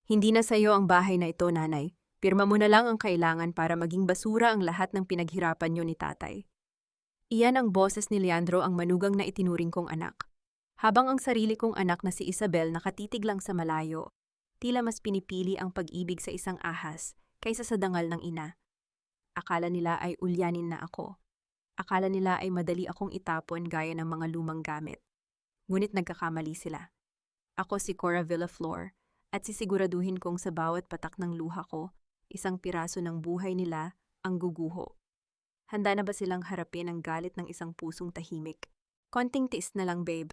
Hindi na sa'yo ang bahay na ito, nanay. Pirma mo na lang ang kailangan para maging basura ang lahat ng pinaghirapan niyo ni tatay. Iyan ang boses ni Leandro, ang manugang na itinuring kong anak. Habang ang sarili kong anak na si Isabel nakatitig lang sa malayo, tila mas pinipili ang pag-ibig sa isang ahas kaysa sa dangal ng ina. Akala nila ay ulyanin na ako. Akala nila ay madali akong itapon gaya ng mga lumang gamit. Ngunit nagkakamali sila. Ako si Cora Villaflor at sisiguraduhin kong sa bawat patak ng luha ko, isang piraso ng buhay nila ang guguho. Handa na ba silang harapin ang galit ng isang pusong tahimik? Konting tiis na lang, babe.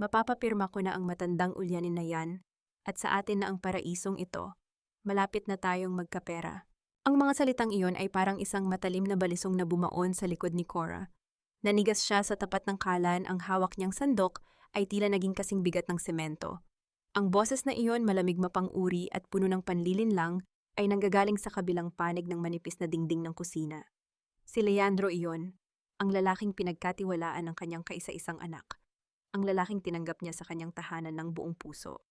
Mapapapirma ko na ang matandang ulyanin na yan at sa atin na ang paraisong ito. Malapit na tayong magkapera. Ang mga salitang iyon ay parang isang matalim na balisong na bumaon sa likod ni Cora. Nanigas siya sa tapat ng kalan, ang hawak niyang sandok ay tila naging kasing bigat ng semento. Ang boses na iyon, malamig mapang-uri at puno ng panlilinlang, ay nanggagaling sa kabilang panig ng manipis na dingding ng kusina. Si Leandro iyon, ang lalaking pinagkatiwalaan ng kanyang kaisa-isang anak. Ang lalaking tinanggap niya sa kanyang tahanan ng buong puso.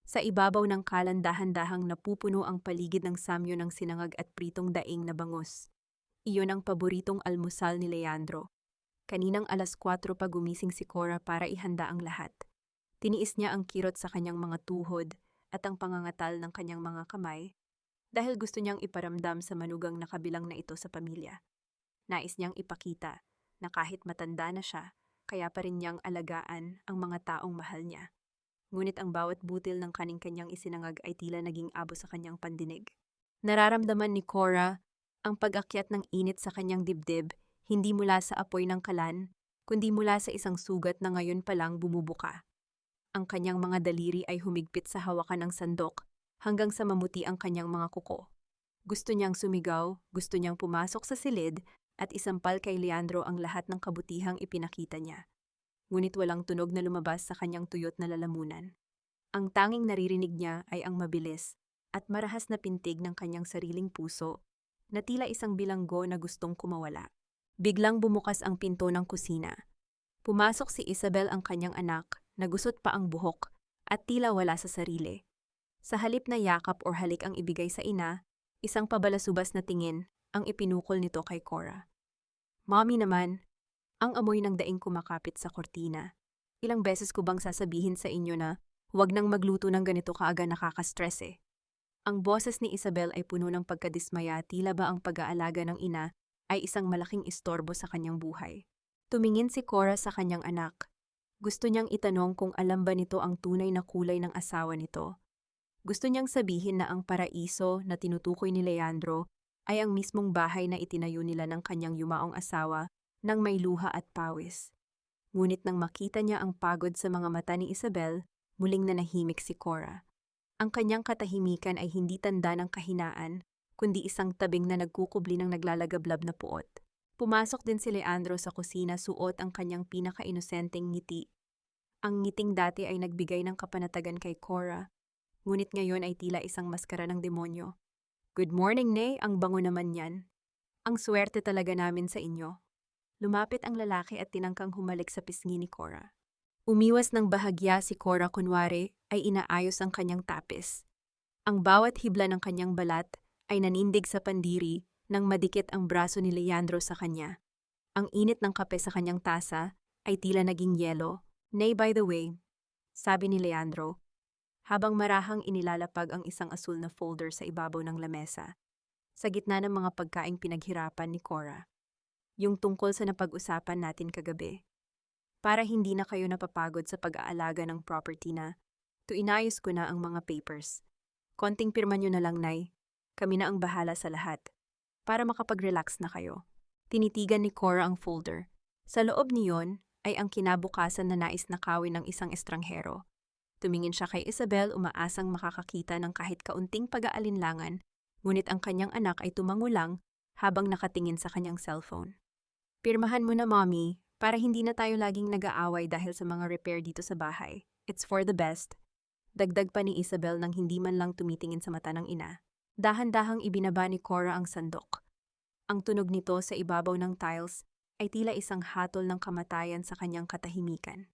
Sa ibabaw ng kalan, dahan-dahang napupuno ang paligid ng samyo ng sinangag at pritong daing na bangus. Iyon ang paboritong almusal ni Leandro. Kaninang 4:00 pa gumising si Cora para ihanda ang lahat. Tiniis niya ang kirot sa kanyang mga tuhod at ang pangangatal ng kanyang mga kamay dahil gusto niyang iparamdam sa manugang na kabilang na ito sa pamilya. Nais niyang ipakita na kahit matanda na siya, kaya pa rin niyang alagaan ang mga taong mahal niya. Ngunit ang bawat butil ng kaning-kanyang isinangag ay tila naging abo sa kanyang pandinig. Nararamdaman ni Cora ang pag-akyat ng init sa kanyang dibdib, hindi mula sa apoy ng kalan, kundi mula sa isang sugat na ngayon pa lang bumubuka. Ang kanyang mga daliri ay humigpit sa hawakan ng sandok hanggang sa mamuti ang kanyang mga kuko. Gusto niyang sumigaw, gusto niyang pumasok sa silid at isampal kay Leandro ang lahat ng kabutihang ipinakita niya. Ngunit walang tunog na lumabas sa kanyang tuyot na lalamunan. Ang tanging naririnig niya ay ang mabilis at marahas na pintig ng kanyang sariling puso na tila isang bilanggo na gustong kumawala. Biglang bumukas ang pinto ng kusina. Pumasok si Isabel, ang kanyang anak, nagusot pa ang buhok at tila wala sa sarili. Sa halip na yakap o halik ang ibigay sa ina, isang pabalasubas na tingin ang ipinukol nito kay Cora. Mommy naman, ang amoy ng daing kumakapit sa kortina. Ilang beses ko bang sasabihin sa inyo na huwag nang magluto ng ganito kaaga, nakaka-stress eh. Ang boses ni Isabel ay puno ng pagkadismaya, tila ba ang pag-aalaga ng ina ay isang malaking istorbo sa kanyang buhay. Tumingin si Cora sa kanyang anak. Gusto niyang itanong kung alam ba nito ang tunay na kulay ng asawa nito. Gusto niyang sabihin na ang paraiso na tinutukoy ni Leandro ay ang mismong bahay na itinayo nila ng kanyang yumaong asawa nang may luha at pawis. Ngunit nang makita niya ang pagod sa mga mata ni Isabel, muling nanahimik si Cora. Ang kanyang katahimikan ay hindi tanda ng kahinaan, kundi isang tabing na nagkukubli ng naglalagablab na puot. Pumasok din si Leandro sa kusina, suot ang kanyang pinaka-inosenteng ngiti. Ang ngiting dati ay nagbigay ng kapanatagan kay Cora, ngunit ngayon ay tila isang maskara ng demonyo. Good morning, Nay, ang bango naman yan. Ang swerte talaga namin sa inyo. Lumapit ang lalaki at tinangkang humalik sa pisngi ni Cora. Umiwas ng bahagya si Cora, kunwari ay inaayos ang kanyang tapis. Ang bawat hibla ng kanyang balat ay nanindig sa pandiri nang madikit ang braso ni Leandro sa kanya. Ang init ng kape sa kanyang tasa ay tila naging yelo. Nay, by the way, sabi ni Leandro, habang marahang inilalapag ang isang asul na folder sa ibabaw ng lamesa, sa gitna ng mga pagkaing pinaghirapan ni Cora. Yung tungkol sa napag-usapan natin kagabi. Para hindi na kayo napapagod sa pag-aalaga ng property na, inayos ko na ang mga papers. Konting pirma nyo na lang, Nay. Kami na ang bahala sa lahat. Para makapag-relax na kayo. Tinitigan ni Cora ang folder. Sa loob niyon ay ang kinabukasan na nais nakawin ng isang estranghero. Tumingin siya kay Isabel, umaasang makakakita ng kahit kaunting pag-aalinlangan, ngunit ang kanyang anak ay tumango lang habang nakatingin sa kanyang cellphone. Pirmahan mo na, Mommy, para hindi na tayo laging nag-aaway dahil sa mga repair dito sa bahay. It's for the best. Dagdag pa ni Isabel nang hindi man lang tumitingin sa mata ng ina. Dahan-dahang ibinaba ni Cora ang sandok. Ang tunog nito sa ibabaw ng tiles ay tila isang hatol ng kamatayan sa kanyang katahimikan.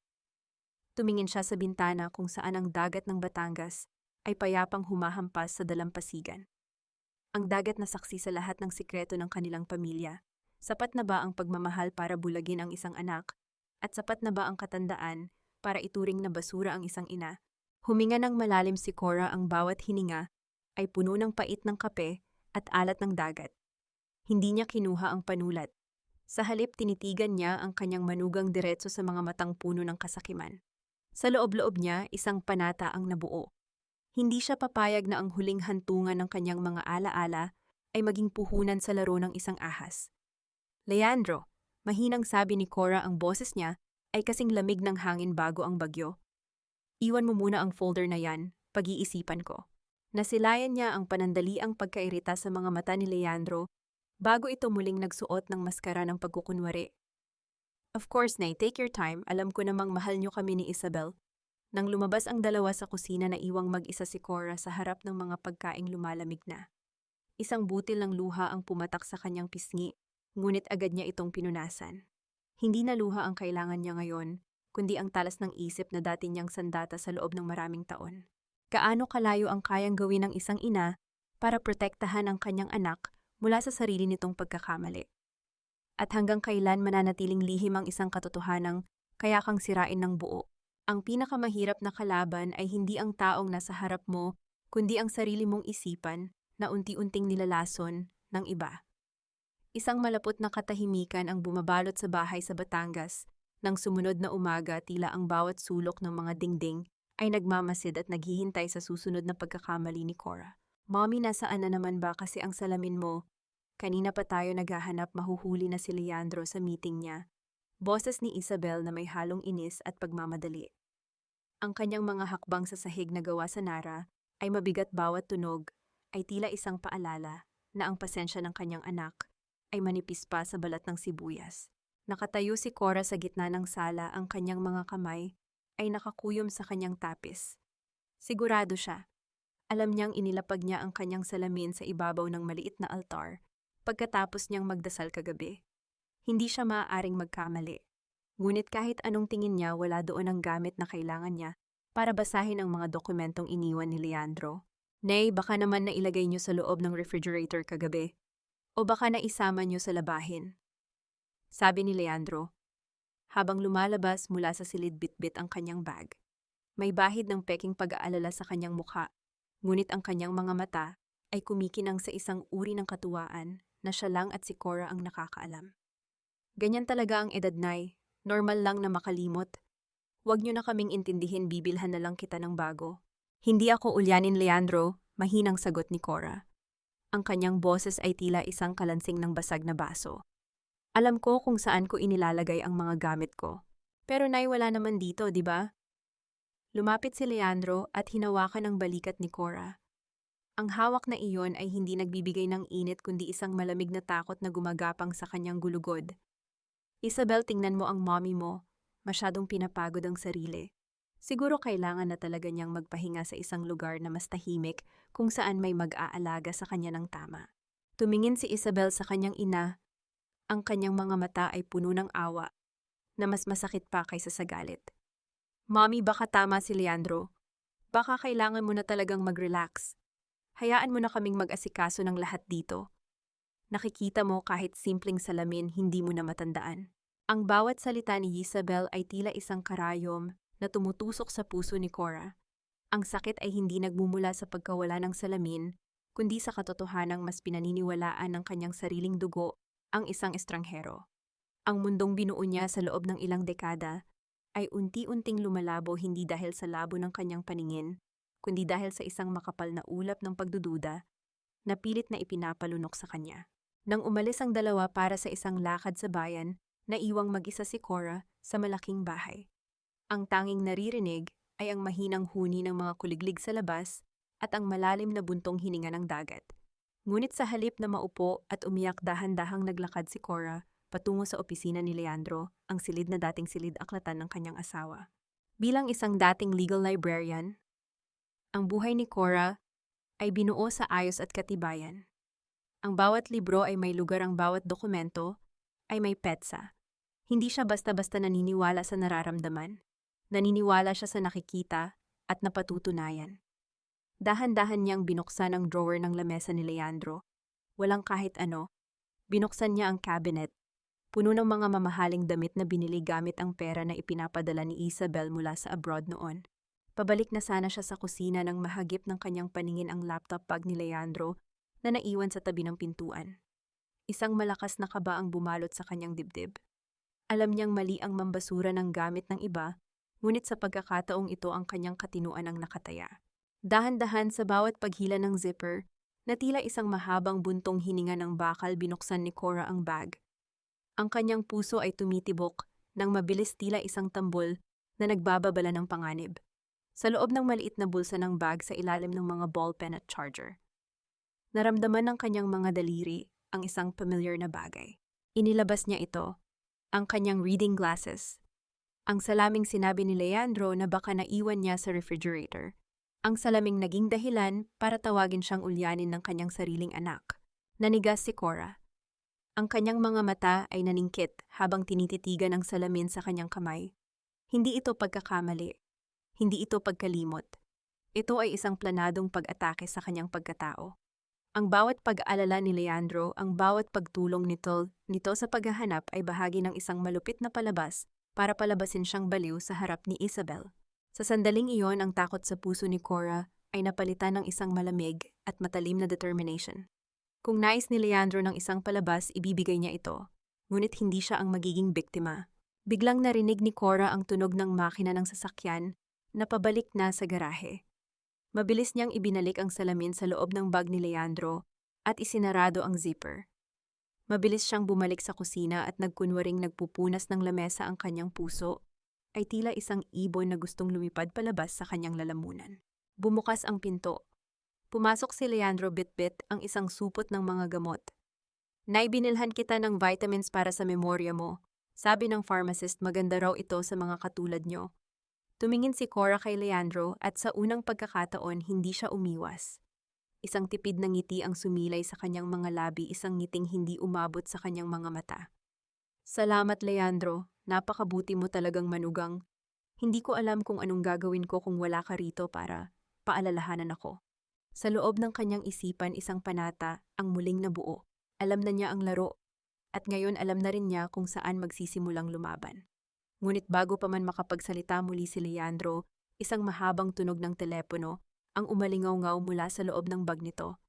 Tumingin siya sa bintana kung saan ang dagat ng Batangas ay payapang humahampas sa dalampasigan. Ang dagat na saksi sa lahat ng sikreto ng kanilang pamilya. Sapat na ba ang pagmamahal para bulagin ang isang anak? At sapat na ba ang katandaan para ituring na basura ang isang ina? Huminga ng malalim si Cora, ang bawat hininga ay puno ng pait ng kape at alat ng dagat. Hindi niya kinuha ang panulat. Sa halip tinitigan niya ang kanyang manugang diretso sa mga matang puno ng kasakiman. Sa loob-loob niya, isang panata ang nabuo. Hindi siya papayag na ang huling hantungan ng kanyang mga alaala ay maging puhunan sa laro ng isang ahas. Leandro, mahinang sabi ni Cora, ang boses niya ay kasing lamig ng hangin bago ang bagyo. Iwan mo muna ang folder na yan, pag-iisipan ko. Nasilayan niya ang panandaliang pagkairita sa mga mata ni Leandro bago ito muling nagsuot ng maskara ng pagkukunwari. Of course, Nay, take your time. Alam ko namang mahal niyo kami ni Isabel. Nang lumabas ang dalawa sa kusina, na iwang mag-isa si Cora sa harap ng mga pagkaing lumalamig na. Isang butil ng luha ang pumatak sa kanyang pisngi, ngunit agad niya itong pinunasan. Hindi na luha ang kailangan niya ngayon, kundi ang talas ng isip na dati niyang sandata sa loob ng maraming taon. Gaano kalayo ang kayang gawin ng isang ina para protektahan ang kanyang anak mula sa sarili nitong pagkakamali? At hanggang kailan mananatiling lihim ang isang katotohanang kaya kang sirain ng buo? Ang pinakamahirap na kalaban ay hindi ang taong nasa harap mo, kundi ang sarili mong isipan na unti-unting nilalason ng iba. Isang malapot na katahimikan ang bumabalot sa bahay sa Batangas. Nang sumunod na umaga, tila ang bawat sulok ng mga dingding ay nagmamasid at naghihintay sa susunod na pagkakamali ni Cora. Mommy, nasaan na naman ba kasi ang salamin mo? Kanina pa tayo naghahanap, mahuhuli na si Leandro sa meeting niya. Boses ni Isabel na may halong inis at pagmamadali. Ang kanyang mga hakbang sa sahig na gawa sa Nara ay mabigat, bawat tunog ay tila isang paalala na ang pasensya ng kanyang anak ay manipis pa sa balat ng sibuyas. Nakatayo si Cora sa gitna ng sala, ang kanyang mga kamay ay nakakuyom sa kanyang tapis. Sigurado siya. Alam niyang inilapag niya ang kanyang salamin sa ibabaw ng maliit na altar pagkatapos niyang magdasal kagabi. Hindi siya maaaring magkamali. Ngunit kahit anong tingin niya, wala doon ang gamit na kailangan niya para basahin ang mga dokumentong iniwan ni Leandro. Nay, baka naman nailagay niyo sa loob ng refrigerator kagabi. O baka naisama niyo sa labahin. Sabi ni Leandro, habang lumalabas mula sa silid bitbit ang kanyang bag. May bahid ng peking pag-aalala sa kanyang mukha, ngunit ang kanyang mga mata ay kumikinang sa isang uri ng katuwaan na siya lang at si Cora ang nakakaalam. Ganyan talaga ang edad, Nay. Normal lang na makalimot. Huwag niyo na kaming intindihin, bibilhan na lang kita ng bago. Hindi ako ulyanin, Leandro, mahinang sagot ni Cora. Ang kanyang boses ay tila isang kalansing ng basag na baso. Alam ko kung saan ko inilalagay ang mga gamit ko. Pero Nay, wala naman dito, di ba? Lumapit si Leandro at hinawakan ang balikat ni Cora. Ang hawak na iyon ay hindi nagbibigay ng init kundi isang malamig na takot na gumagapang sa kanyang gulugod. Isabel, tingnan mo ang mommy mo. Masyadong pinapagod ang sarili. Siguro kailangan na talaga niyang magpahinga sa isang lugar na mas tahimik kung saan may mag-aalaga sa kanya ng tama. Tumingin si Isabel sa kanyang ina. Ang kanyang mga mata ay puno ng awa na mas masakit pa kaysa sa galit. Mommy, baka tama si Leandro. Baka kailangan mo na talagang mag-relax. Hayaan mo na kaming mag-asikaso ng lahat dito. Nakikita mo, kahit simpleng salamin, hindi mo na matandaan. Ang bawat salita ni Isabel ay tila isang karayom na tumutusok sa puso ni Cora. Ang sakit ay hindi nagmumula sa pagkawala ng salamin, kundi sa katotohanang mas pinaniniwalaan ng kanyang sariling dugo ang isang estranghero. Ang mundong binuo niya sa loob ng ilang dekada ay unti-unting lumalabo, hindi dahil sa labo ng kanyang paningin, kundi dahil sa isang makapal na ulap ng pagdududa na pilit na ipinapalunok sa kanya. Nang umalis ang dalawa para sa isang lakad sa bayan, naiwang mag-isa si Cora sa malaking bahay. Ang tanging naririnig ay ang mahinang huni ng mga kuliglig sa labas at ang malalim na buntong hininga ng dagat. Ngunit sa halip na maupo at umiyak, dahan-dahang naglakad si Cora patungo sa opisina ni Leandro, ang silid na dating silid aklatan ng kanyang asawa. Bilang isang dating legal librarian, ang buhay ni Cora ay binuo sa ayos at katibayan. Ang bawat libro ay may lugar, ang bawat dokumento ay may petsa. Hindi siya basta-basta naniniwala sa nararamdaman. Naniniwala siya sa nakikita at napatutunayan. Dahan-dahan niyang binuksan ang drawer ng lamesa ni Leandro. Walang kahit ano. Binuksan niya ang cabinet. Puno ng mga mamahaling damit na binili gamit ang pera na ipinapadala ni Isabel mula sa abroad noon. Pabalik na sana siya sa kusina nang mahagip ng kanyang paningin ang laptop bag ni Leandro na naiwan sa tabi ng pintuan. Isang malakas na kaba ang bumalot sa kanyang dibdib. Alam niyang mali ang mambasura ng gamit ng iba, ngunit sa pagkakataong ito ang kanyang katinuan ang nakataya. Dahan-dahan sa bawat paghila ng zipper, na tila isang mahabang buntong hininga ng bakal binuksan ni Cora ang bag. Ang kanyang puso ay tumitibok nang mabilis tila isang tambol na nagbababala ng panganib. Sa loob ng maliit na bulsa ng bag sa ilalim ng mga ballpen at charger. Naramdaman ng kanyang mga daliri ang isang familiar na bagay. Inilabas niya ito, ang kanyang reading glasses. Ang salaming sinabi ni Leandro na baka naiwan niya sa refrigerator. Ang salaming naging dahilan para tawagin siyang ulyanin ng kanyang sariling anak. Nanigas si Cora. Ang kanyang mga mata ay naningkit habang tinititigan ang salamin sa kanyang kamay. Hindi ito pagkakamali. Hindi ito pagkalimot. Ito ay isang planadong pag-atake sa kanyang pagkatao. Ang bawat pag-aalala ni Leandro, ang bawat pagtulong nito sa paghahanap ay bahagi ng isang malupit na palabas para palabasin siyang baliw sa harap ni Isabel. Sa sandaling iyon, ang takot sa puso ni Cora ay napalitan ng isang malamig at matalim na determination. Kung nais ni Leandro ng isang palabas, ibibigay niya ito. Ngunit hindi siya ang magiging biktima. Biglang narinig ni Cora ang tunog ng makina ng sasakyan na pabalik na sa garahe. Mabilis niyang ibinalik ang salamin sa loob ng bag ni Leandro at isinarado ang zipper. Mabilis siyang bumalik sa kusina at nagkunwaring nagpupunas ng lamesa ang kanyang puso, ay tila isang ibon na gustong lumipad palabas sa kanyang lalamunan. Bumukas ang pinto. Pumasok si Leandro bit-bit ang isang supot ng mga gamot. Naibinilhan kita ng vitamins para sa memorya mo. Sabi ng pharmacist, maganda raw ito sa mga katulad nyo. Tumingin si Cora kay Leandro at sa unang pagkakataon hindi siya umiwas. Isang tipid na ngiti ang sumilay sa kanyang mga labi, isang ngiting hindi umabot sa kanyang mga mata. Salamat Leandro, napakabuti mo talagang manugang. Hindi ko alam kung anong gagawin ko kung wala ka rito para paalalahanan ako. Sa loob ng kanyang isipan isang panata ang muling nabuo. Alam na niya ang laro at ngayon alam na rin niya kung saan magsisimulang lumaban. Ngunit bago pa man makapagsalita muli si Leandro, isang mahabang tunog ng telepono ang umalingaw-ngaw mula sa loob ng bag nito.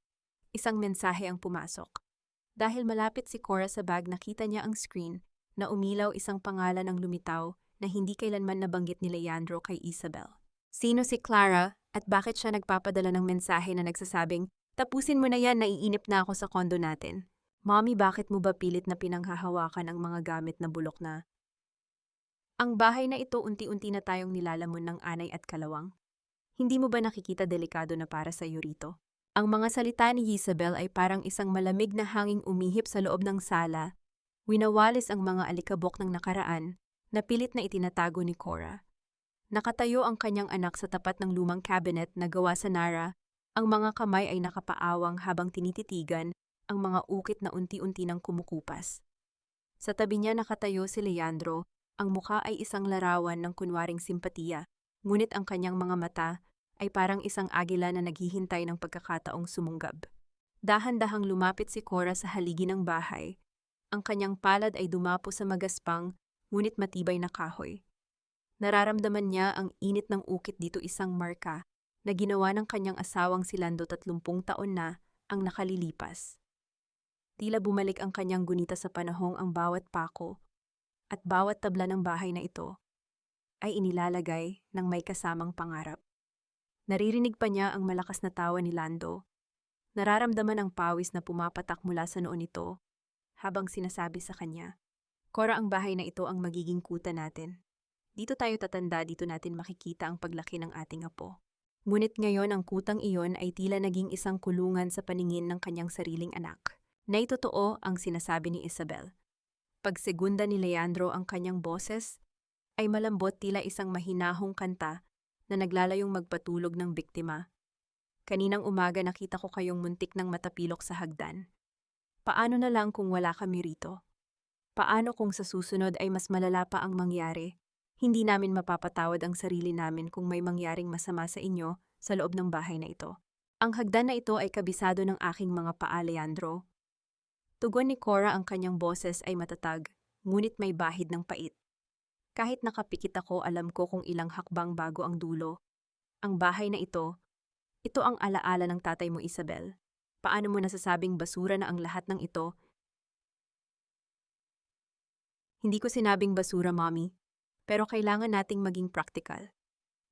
Isang mensahe ang pumasok. Dahil malapit si Cora sa bag, nakita niya ang screen na umilaw isang pangalan ang lumitaw na hindi kailanman nabanggit ni Leandro kay Isabel. Sino si Clara at bakit siya nagpapadala ng mensahe na nagsasabing, tapusin mo na yan, naiinip na ako sa kondo natin. Mommy, bakit mo ba pilit na pinanghahawakan ang mga gamit na bulok na? Ang bahay na ito unti-unti na tayong nilalamon ng anay at kalawang. Hindi mo ba nakikita delikado na para sa iyo rito? Ang mga salita ni Isabel ay parang isang malamig na hanging umihip sa loob ng sala. Winawalis ang mga alikabok ng nakaraan na pilit na itinatago ni Cora. Nakatayo ang kanyang anak sa tapat ng lumang cabinet na gawa sa Nara. Ang mga kamay ay nakapaawang habang tinititigan ang mga ukit na unti-unti nang kumukupas. Sa tabi niya nakatayo si Leandro. Ang mukha ay isang larawan ng kunwaring simpatiya, ngunit ang kanyang mga mata ay parang isang agila na naghihintay ng pagkakataong sumunggab. Dahan-dahang lumapit si Cora sa haligi ng bahay. Ang kanyang palad ay dumapo sa magaspang, ngunit matibay na kahoy. Nararamdaman niya ang init ng ukit dito, isang marka na ginawa ng kanyang asawang si Lando 30 taon na ang nakalilipas. Tila bumalik ang kanyang gunita sa panahong ang bawat pako at bawat tabla ng bahay na ito ay inilalagay ng may kasamang pangarap. Naririnig pa niya ang malakas na tawa ni Lando. Nararamdaman ang pawis na pumapatak mula sa noo nito habang sinasabi sa kanya, Cora, ang bahay na ito ang magiging kuta natin. Dito tayo tatanda, dito natin makikita ang paglaki ng ating apo. Ngunit ngayon ang kutang iyon ay tila naging isang kulungan sa paningin ng kanyang sariling anak. Naitotoo ang sinasabi ni Isabel. Pagsegunda ni Leandro ang kanyang boses, ay malambot tila isang mahinahong kanta na naglalayong magpatulog ng biktima. Kaninang umaga nakita ko kayong muntik ng matapilok sa hagdan. Paano na lang kung wala kami rito? Paano kung sa susunod ay mas malala pa ang mangyari? Hindi namin mapapatawad ang sarili namin kung may mangyaring masama sa inyo sa loob ng bahay na ito. Ang hagdan na ito ay kabisado ng aking mga paa, Leandro. Tugon ni Cora, ang kanyang boses ay matatag, ngunit may bahid ng pait. Kahit nakapikit ako, alam ko kung ilang hakbang bago ang dulo. Ang bahay na ito ang alaala ng tatay mo, Isabel. Paano mo nasasabing basura na ang lahat ng ito? Hindi ko sinabing basura, Mommy, pero kailangan nating maging practical.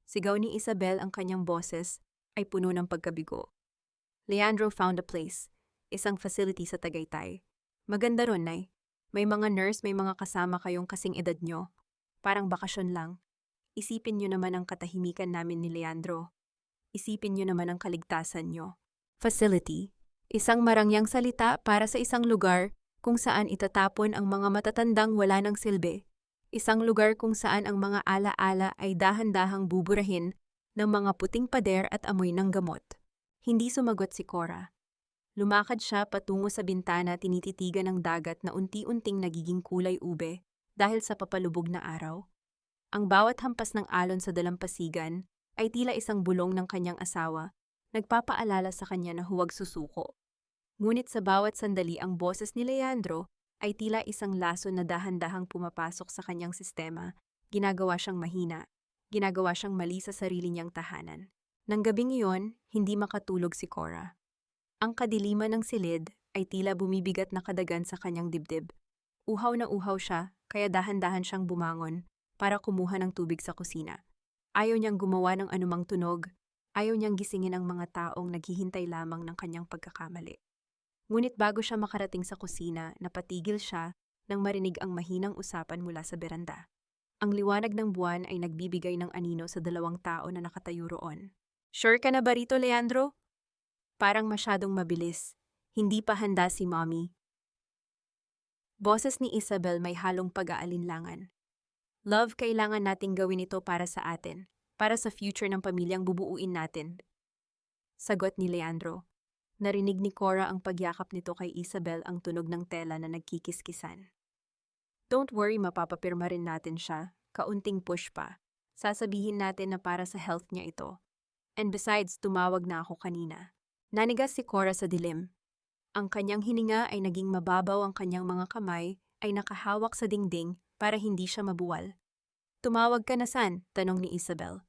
Sigaw ni Isabel, ang kanyang boses ay puno ng pagkabigo. Leandro found a place, isang facility sa Tagaytay. Maganda ron, Nay. May mga nurse, may mga kasama kayong kasing edad nyo. Parang bakasyon lang. Isipin nyo naman ang katahimikan namin ni Leandro. Isipin nyo naman ang kaligtasan nyo. Facility, isang marangyang salita para sa isang lugar kung saan itatapon ang mga matatandang wala ng silbi. Isang lugar kung saan ang mga ala-ala ay dahan-dahang buburahin ng mga puting pader at amoy ng gamot. Hindi sumagot si Cora. Lumakad siya patungo sa bintana, tinititigan ng dagat na unti-unting nagiging kulay ube dahil sa papalubog na araw. Ang bawat hampas ng alon sa dalampasigan ay tila isang bulong ng kanyang asawa, nagpapaalala sa kanya na huwag susuko. Ngunit sa bawat sandali, ang boses ni Leandro ay tila isang laso na dahan-dahang pumapasok sa kanyang sistema, ginagawa siyang mahina, ginagawa siyang mali sa sarili niyang tahanan. Nang gabing iyon, hindi makatulog si Cora. Ang kadiliman ng silid ay tila bumibigat na kadagan sa kanyang dibdib. Uhaw na uhaw siya, kaya dahan-dahan siyang bumangon para kumuha ng tubig sa kusina. Ayaw niyang gumawa ng anumang tunog, ayaw niyang gisingin ang mga taong naghihintay lamang ng kanyang pagkakamali. Ngunit bago siya makarating sa kusina, napatigil siya nang marinig ang mahinang usapan mula sa beranda. Ang liwanag ng buwan ay nagbibigay ng anino sa dalawang tao na nakatayo roon. "Sure ka na ba rito, Leandro?" Parang masyadong mabilis. Hindi pa handa si Mommy. Boses ni Isabel may halong pag-aalinlangan. "Love, kailangan nating gawin ito para sa atin, para sa future ng pamilyang bubuuin natin." Sagot ni Leandro. Narinig ni Cora ang pagyakap nito kay Isabel, ang tunog ng tela na nagkikiskisan. "Don't worry, mapapapirma rin natin siya. Kaunting push pa. Sasabihin natin na para sa health niya ito. And besides, tumawag na ako kanina." Nanigas si Cora sa dilim. Ang kanyang hininga ay naging mababaw, ang kanyang mga kamay ay nakahawak sa dingding para hindi siya mabuwal. "Tumawag ka na saan?" tanong ni Isabel.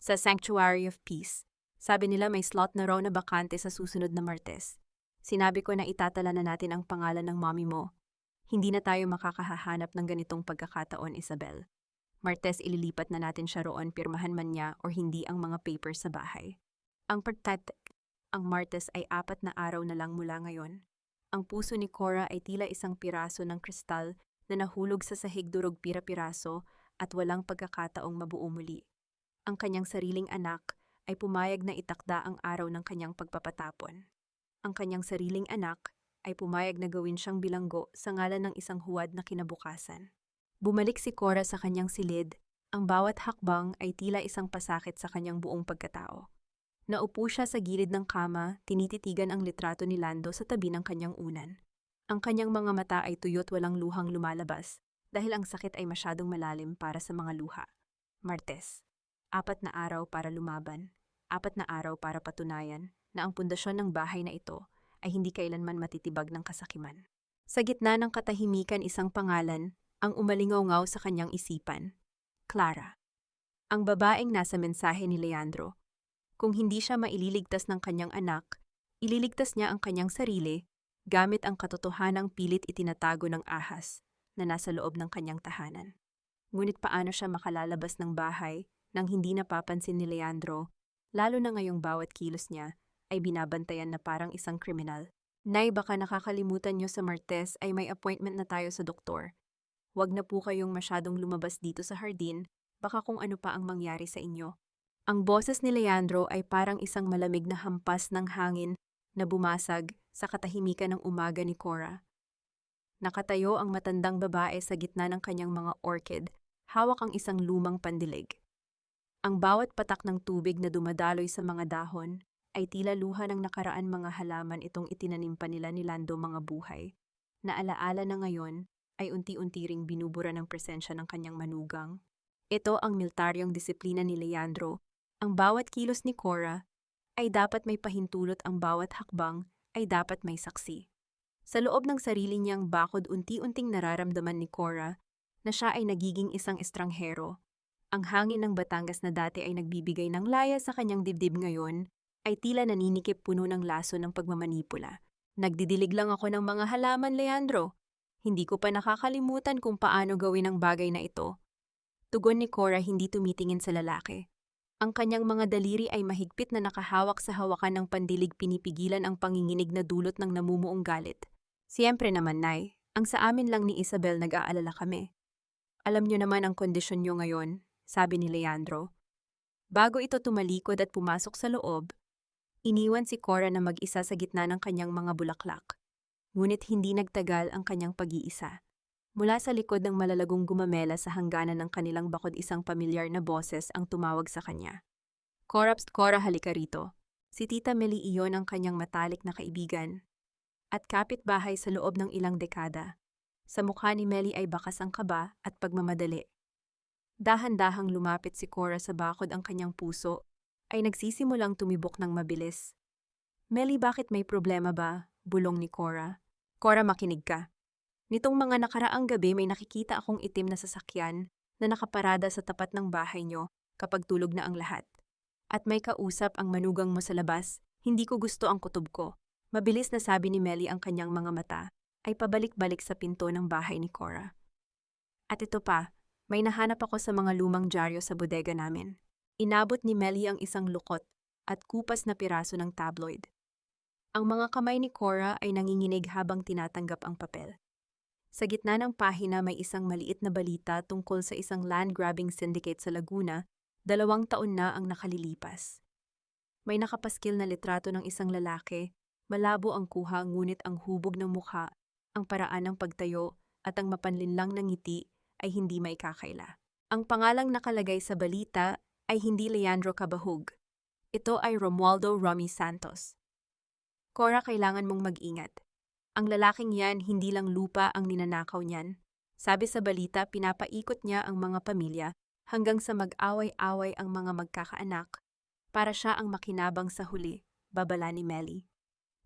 "Sa Sanctuary of Peace. Sabi nila may slot na raw na bakante sa susunod na Martes. Sinabi ko na itatala na natin ang pangalan ng mommy mo. Hindi na tayo makakahahanap ng ganitong pagkakataon, Isabel. Martes ililipat na natin siya roon, pirmahan man niya or hindi ang mga papers sa bahay. Ang Martes ay 4 na araw na lang mula ngayon." Ang puso ni Cora ay tila isang piraso ng kristal na nahulog sa sahig, durog pira-piraso at walang pagkakataong mabuo muli. Ang kanyang sariling anak ay pumayag na itakda ang araw ng kanyang pagpapatapon. Ang kanyang sariling anak ay pumayag na gawin siyang bilanggo sa ngalan ng isang huwad na kinabukasan. Bumalik si Cora sa kanyang silid, ang bawat hakbang ay tila isang pasakit sa kanyang buong pagkatao. Naupo siya sa gilid ng kama, tinititigan ang litrato ni Lando sa tabi ng kanyang unan. Ang kanyang mga mata ay tuyot, walang luhang lumalabas dahil ang sakit ay masyadong malalim para sa mga luha. Martes. 4 na araw para lumaban. 4 na araw para patunayan na ang pundasyon ng bahay na ito ay hindi kailanman matitibag ng kasakiman. Sa gitna ng katahimikan, isang pangalan ang umalingaw-ngaw sa kanyang isipan. Clara. Ang babaeng nasa mensahe ni Leandro. Kung hindi siya maililigtas ng kanyang anak, ililigtas niya ang kanyang sarili gamit ang katotohanang pilit itinatago ng ahas na nasa loob ng kanyang tahanan. Ngunit paano siya makalalabas ng bahay nang hindi napapansin ni Leandro, lalo na ngayong bawat kilos niya ay binabantayan na parang isang kriminal? "Nay, baka nakakalimutan niyo sa Martes ay may appointment na tayo sa doktor. Huwag na po kayong masyadong lumabas dito sa hardin, baka kung ano pa ang mangyari sa inyo." Ang boses ni Leandro ay parang isang malamig na hampas ng hangin na bumasag sa katahimikan ng umaga ni Cora. Nakatayo ang matandang babae sa gitna ng kanyang mga orchid, hawak ang isang lumang pandilig. Ang bawat patak ng tubig na dumadaloy sa mga dahon ay tila luha ng nakaraan mga halaman itong itinanim pa nila ni Lando, mga buhay na alaala na ngayon ay unti-unti ring binubura ng presensya ng kanyang manugang. Ito ang militaryong disiplina ni Leandro, Ang bawat kilos ni Cora ay dapat may pahintulot, ang bawat hakbang ay dapat may saksi. Sa loob ng sarili niyang bakod, unti-unting nararamdaman ni Cora na siya ay nagiging isang estranghero. Ang hangin ng Batangas na dati ay nagbibigay ng laya sa kanyang dibdib ngayon ay tila naninikip, puno ng laso ng pagmamanipula. Nagdidilig lang ako ng mga halaman, Leandro. Hindi ko pa nakakalimutan kung paano gawin ang bagay na ito. Tugon ni Cora, hindi tumitingin sa lalaki. Ang kanyang mga daliri ay mahigpit na nakahawak sa hawakan ng pandilig, pinipigilan ang panginginig na dulot ng namumuong galit. Siyempre naman, Nay, ang sa amin lang ni Isabel nag-aalala kami. Alam niyo naman ang kondisyon niyo ngayon, sabi ni Leandro. Bago ito tumalikod at pumasok sa loob, iniwan si Cora na mag-isa sa gitna ng kanyang mga bulaklak. Ngunit hindi nagtagal ang kanyang pag-iisa. Mula sa likod ng malalagong gumamela sa hangganan ng kanilang bakod, isang pamilyar na boses ang tumawag sa kanya. Cora, halika rito. Si Tita Meli iyon, ang kanyang matalik na kaibigan at kapitbahay sa loob ng ilang dekada. Sa mukha ni Meli ay bakas ang kaba at pagmamadali. Dahan-dahang lumapit si Cora sa bakod, ang kanyang puso ay nagsisimulang tumibok ng mabilis. Meli, bakit, may problema ba? Bulong ni Cora. Cora, makinig ka. Nitong mga nakaraang gabi may nakikita akong itim na sasakyan na nakaparada sa tapat ng bahay nyo kapag tulog na ang lahat. At may kausap ang manugang mo sa labas. Hindi ko gusto ang kutob ko. Mabilis na sabi ni Meli, ang kanyang mga mata ay pabalik-balik sa pinto ng bahay ni Cora. At ito pa, may nahanap ako sa mga lumang dyaryo sa bodega namin. Inabot ni Meli ang isang lukot at kupas na piraso ng tabloid. Ang mga kamay ni Cora ay nanginginig habang tinatanggap ang papel. Sa gitna ng pahina may isang maliit na balita tungkol sa isang land-grabbing syndicate sa Laguna. 2 taon na ang nakalilipas. May nakapaskil na litrato ng isang lalaki. Malabo ang kuha, ngunit ang hubog ng mukha, ang paraan ng pagtayo at ang mapanlinlang na ngiti ay hindi maikakaila. Ang pangalang nakalagay sa balita ay hindi Leandro Cabahug. Ito ay Romualdo Romy Santos. Cora, kailangan mong mag-ingat. Ang lalaking yan, hindi lang lupa ang ninanakaw niyan. Sabi sa balita, pinapaikot niya ang mga pamilya hanggang sa mag-away-away ang mga magkakaanak para siya ang makinabang sa huli, babala ni Meli.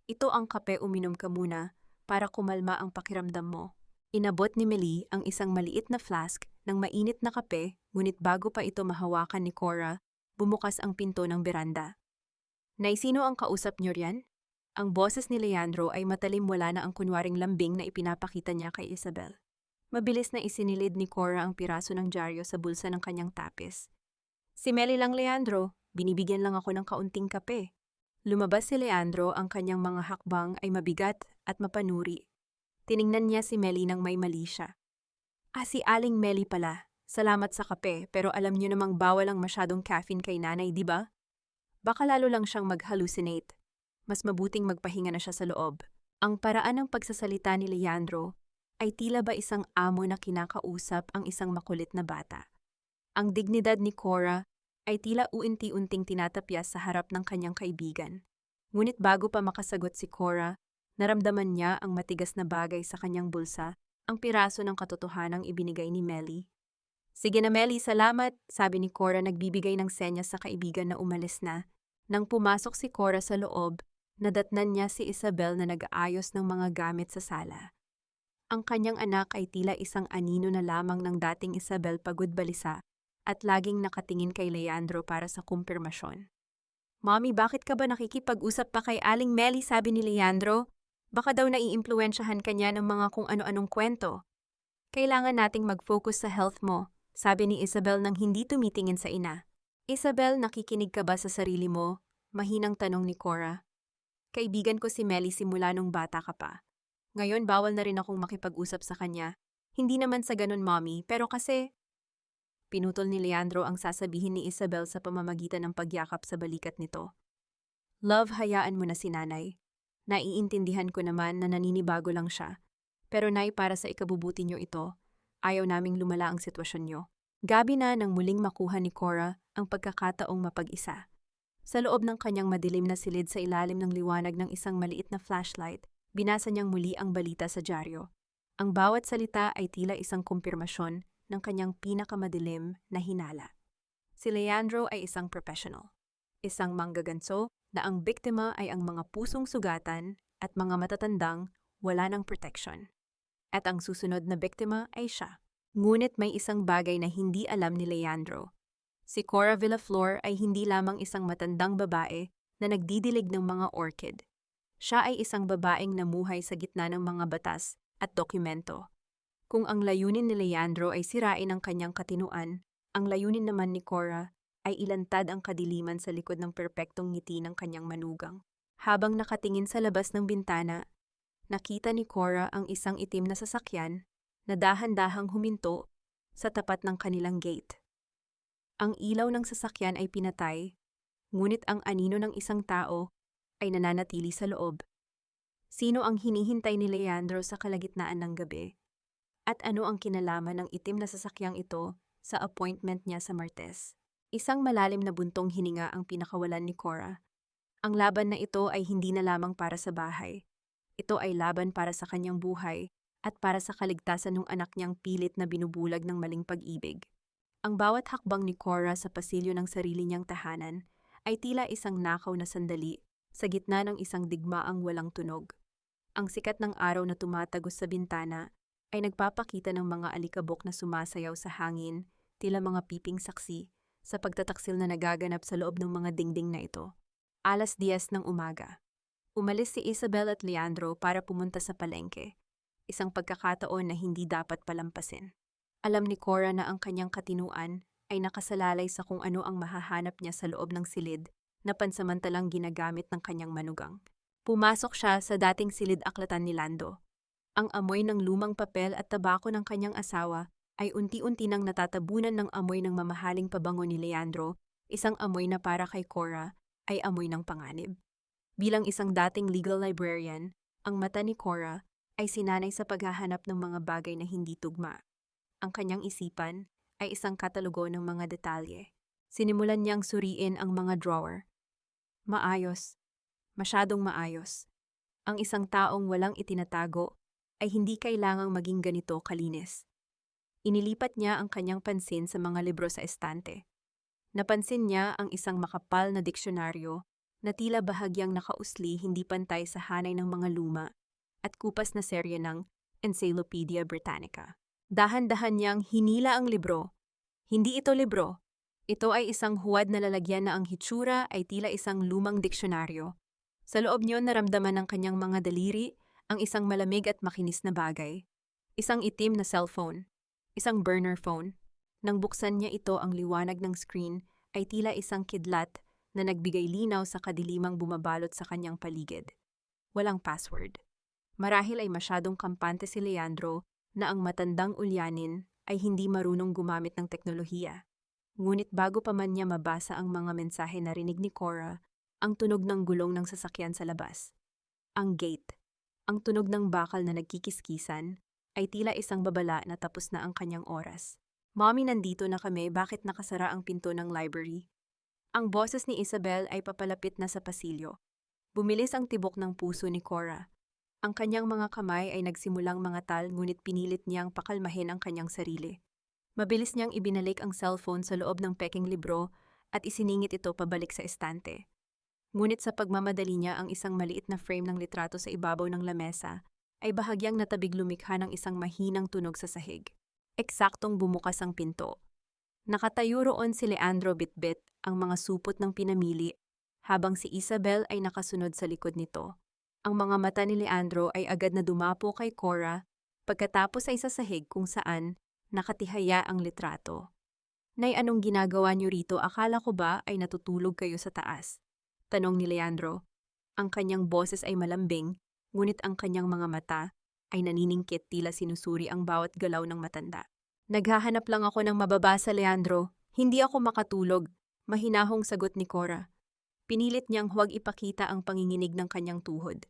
Ito ang kape, uminom ka muna para kumalma ang pakiramdam mo. Inabot ni Meli ang isang maliit na flask ng mainit na kape, ngunit bago pa ito mahawakan ni Cora, bumukas ang pinto ng beranda. Nay, sino ang kausap niyo riyan? Ang boses ni Leandro ay matalim, wala na ang kunwaring lambing na ipinapakita niya kay Isabel. Mabilis na isinilid ni Cora ang piraso ng dyaryo sa bulsa ng kanyang tapis. Si Meli lang, Leandro. Binibigyan lang ako ng kaunting kape. Lumabas si Leandro, ang kanyang mga hakbang ay mabigat at mapanuri. Tiningnan niya si Meli nang may mali siya. Si Aling Meli pala. Salamat sa kape, pero alam niyo namang bawal ang masyadong caffeine kay nanay, di ba? Baka lalo lang siyang mag-hallucinate. Mas mabuting magpahinga na siya sa loob. Ang paraan ng pagsasalita ni Leandro ay tila ba isang amo na kinakausap ang isang makulit na bata. Ang dignidad ni Cora ay tila unti-unting tinatapyas sa harap ng kanyang kaibigan. Ngunit bago pa makasagot si Cora, naramdaman niya ang matigas na bagay sa kanyang bulsa, ang piraso ng katotohanang ibinigay ni Meli. Sige na, Meli, salamat, sabi ni Cora, nagbibigay ng senyas sa kaibigan na umalis na. Nang pumasok si Cora sa loob, nadatnan niya si Isabel na nag-aayos ng mga gamit sa sala. Ang kanyang anak ay tila isang anino na lamang ng dating Isabel, pagod balisa, at laging nakatingin kay Leandro para sa kumpirmasyon. Mommy, bakit ka ba nakikipag-usap pa kay Aling Meli, sabi ni Leandro? Baka daw naiimpluwensyahan ka niya ng mga kung ano-anong kwento. Kailangan nating mag-focus sa health mo, sabi ni Isabel nang hindi tumitingin sa ina. Isabel, nakikinig ka ba sa sarili mo? Mahinang tanong ni Cora. Kaibigan ko si Meli simula nung bata ka pa. Ngayon bawal na rin akong makipag-usap sa kanya. Hindi naman sa ganun, Mommy, pero kasi... Pinutol ni Leandro ang sasabihin ni Isabel sa pamamagitan ng pagyakap sa balikat nito. Love, hayaan mo na si nanay. Naiintindihan ko naman na naninibago lang siya. Pero nay, para sa ikabubuti niyo ito, ayaw naming lumala ang sitwasyon niyo. Gabi na nang muling makuha ni Cora ang pagkakataong mapag-isa. Sa loob ng kanyang madilim na silid sa ilalim ng liwanag ng isang maliit na flashlight, binasa niyang muli ang balita sa dyaryo. Ang bawat salita ay tila isang kumpirmasyon ng kanyang pinakamadilim na hinala. Si Leandro ay isang professional. Isang manggaganso na ang biktima ay ang mga pusong sugatan at mga matatandang wala ng protection. At ang susunod na biktima ay siya. Ngunit may isang bagay na hindi alam ni Leandro. Si Cora Villaflor ay hindi lamang isang matandang babae na nagdidilig ng mga orchid. Siya ay isang babaeng namuhay sa gitna ng mga batas at dokumento. Kung ang layunin ni Leandro ay sirain ang kanyang katinuan, ang layunin naman ni Cora ay ilantad ang kadiliman sa likod ng perpektong ngiti ng kanyang manugang. Habang nakatingin sa labas ng bintana, nakita ni Cora ang isang itim na sasakyan na dahan-dahang huminto sa tapat ng kanilang gate. Ang ilaw ng sasakyan ay pinatay, ngunit ang anino ng isang tao ay nananatili sa loob. Sino ang hinihintay ni Leandro sa kalagitnaan ng gabi? At ano ang kinalaman ng itim na sasakyang ito sa appointment niya sa Martes? Isang malalim na buntong hininga ang pinakawalan ni Cora. Ang laban na ito ay hindi na lamang para sa bahay. Ito ay laban para sa kanyang buhay at para sa kaligtasan ng anak niyang pilit na binubulag ng maling pag-ibig. Ang bawat hakbang ni Cora sa pasilyo ng sarili niyang tahanan ay tila isang nakaw na sandali sa gitna ng isang digmaang walang tunog. Ang sikat ng araw na tumatagos sa bintana ay nagpapakita ng mga alikabok na sumasayaw sa hangin, tila mga piping saksi sa pagtataksil na nagaganap sa loob ng mga dingding na ito. 10:00 ng umaga. Umalis si Isabel at Leandro para pumunta sa palengke, isang pagkakataon na hindi dapat palampasin. Alam ni Cora na ang kanyang katinuan ay nakasalalay sa kung ano ang mahahanap niya sa loob ng silid na pansamantalang ginagamit ng kanyang manugang. Pumasok siya sa dating silid-aklatan ni Lando. Ang amoy ng lumang papel at tabako ng kanyang asawa ay unti-unti nang natatabunan ng amoy ng mamahaling pabango ni Leandro, isang amoy na para kay Cora ay amoy ng panganib. Bilang isang dating legal librarian, ang mata ni Cora ay sinanay sa paghahanap ng mga bagay na hindi tugma. Ang kanyang isipan ay isang katalogo ng mga detalye. Sinimulan niyang suriin ang mga drawer. Maayos. Masyadong maayos. Ang isang taong walang itinatago ay hindi kailangang maging ganito kalinis. Inilipat niya ang kanyang pansin sa mga libro sa estante. Napansin niya ang isang makapal na diksyonaryo na tila bahagyang nakausli hindi pantay sa hanay ng mga luma at kupas na serye ng Encyclopedia Britannica. Dahan-dahan niyang hinila ang libro. Hindi ito libro. Ito ay isang huwad na lalagyan na ang hitsura ay tila isang lumang diksyonaryo. Sa loob niyon naramdaman ng kanyang mga daliri ang isang malamig at makinis na bagay. Isang itim na cellphone. Isang burner phone. Nang buksan niya ito, ang liwanag ng screen ay tila isang kidlat na nagbigay linaw sa kadilimang bumabalot sa kanyang paligid. Walang password. Marahil ay masyadong kampante si Leandro na ang matandang ulyanin ay hindi marunong gumamit ng teknolohiya. Ngunit bago pa man niya mabasa ang mga mensahe na rinig ni Cora, ang tunog ng gulong ng sasakyan sa labas. Ang gate, ang tunog ng bakal na nagkikiskisan, ay tila isang babala na tapos na ang kanyang oras. Mommy, nandito na kami, bakit nakasara ang pinto ng library? Ang boses ni Isabel ay papalapit na sa pasilyo. Bumilis ang tibok ng puso ni Cora. Ang kanyang mga kamay ay nagsimulang mangatal ngunit pinilit niyang pakalmahin ang kanyang sarili. Mabilis niyang ibinalik ang cellphone sa loob ng peking libro at isiningit ito pabalik sa estante. Ngunit sa pagmamadali niya ang isang maliit na frame ng litrato sa ibabaw ng lamesa ay bahagyang natabig lumikha ng isang mahinang tunog sa sahig. Eksaktong bumukas ang pinto. Nakatayo roon si Leandro bitbit ang mga supot ng pinamili habang si Isabel ay nakasunod sa likod nito. Ang mga mata ni Leandro ay agad na dumapo kay Cora pagkatapos ay sa sahig kung saan nakatihaya ang litrato. Nay, anong ginagawa niyo rito? Akala ko ba ay natutulog kayo sa taas? Tanong ni Leandro. Ang kanyang boses ay malambing, ngunit ang kanyang mga mata ay naniningkit tila sinusuri ang bawat galaw ng matanda. Naghahanap lang ako ng mababasa, Leandro. Hindi ako makatulog. Mahinahong sagot ni Cora. Pinilit niyang huwag ipakita ang panginginig ng kanyang tuhod.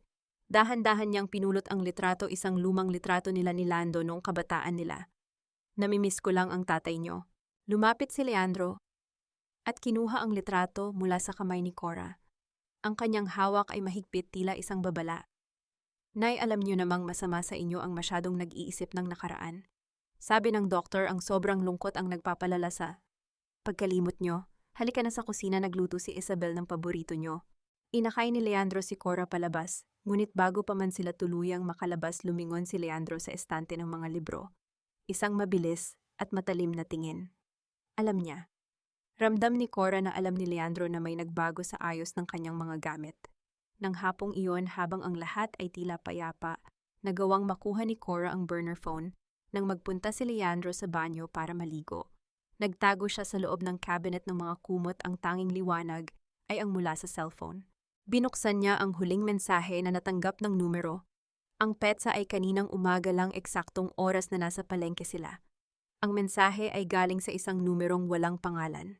Dahan-dahan niyang pinulot ang litrato, isang lumang litrato nila ni Lando noong kabataan nila. Namimiss ko lang ang tatay niyo. Lumapit si Leandro at kinuha ang litrato mula sa kamay ni Cora. Ang kanyang hawak ay mahigpit tila isang babala. Nay, alam niyo namang masama sa inyo ang masyadong nag-iisip ng nakaraan. Sabi ng doktor ang sobrang lungkot ang nagpapalala sa Pagkalimot nyo, halika na sa kusina, nagluto si Isabel ng paborito nyo. Inakay ni Leandro si Cora palabas, ngunit bago pa man sila tuluyang makalabas lumingon si Leandro sa estante ng mga libro. Isang mabilis at matalim na tingin. Alam niya. Ramdam ni Cora na alam ni Leandro na may nagbago sa ayos ng kanyang mga gamit. Nang hapong iyon, habang ang lahat ay tila payapa, nagawang makuha ni Cora ang burner phone nang magpunta si Leandro sa banyo para maligo. Nagtago siya sa loob ng cabinet ng mga kumot, ang tanging liwanag ay ang mula sa cellphone. Binuksan niya ang huling mensahe na natanggap ng numero. Ang petsa ay kaninang umaga lang, eksaktong oras na nasa palengke sila. Ang mensahe ay galing sa isang numerong walang pangalan.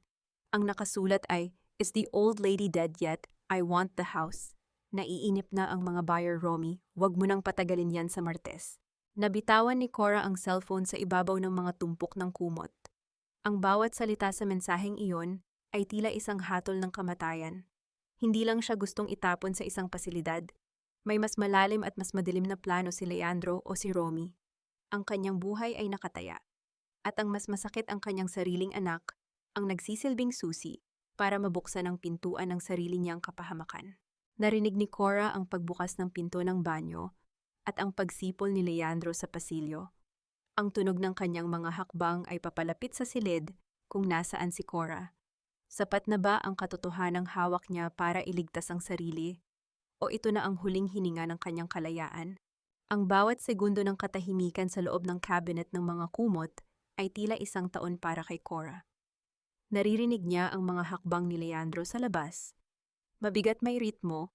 Ang nakasulat ay, "Is the old lady dead yet? I want the house." Naiinip na ang mga buyer, Romy. Huwag mo nang patagalin yan sa Martes. Nabitawan ni Cora ang cellphone sa ibabaw ng mga tumpok ng kumot. Ang bawat salita sa mensaheng iyon ay tila isang hatol ng kamatayan. Hindi lang siya gustong itapon sa isang pasilidad. May mas malalim at mas madilim na plano si Leandro o si Romy. Ang kanyang buhay ay nakataya. At ang mas masakit, ang kanyang sariling anak, ang nagsisilbing susi para mabuksan ang pintuan ng sarili niyang kapahamakan. Narinig ni Cora ang pagbukas ng pinto ng banyo at ang pagsipol ni Leandro sa pasilyo. Ang tunog ng kanyang mga hakbang ay papalapit sa silid kung nasaan si Cora. Sapat na ba ang katotohanang hawak niya para iligtas ang sarili? O ito na ang huling hininga ng kanyang kalayaan? Ang bawat segundo ng katahimikan sa loob ng cabinet ng mga kumot ay tila isang taon para kay Cora. Naririnig niya ang mga hakbang ni Leandro sa labas. Mabigat, may ritmo,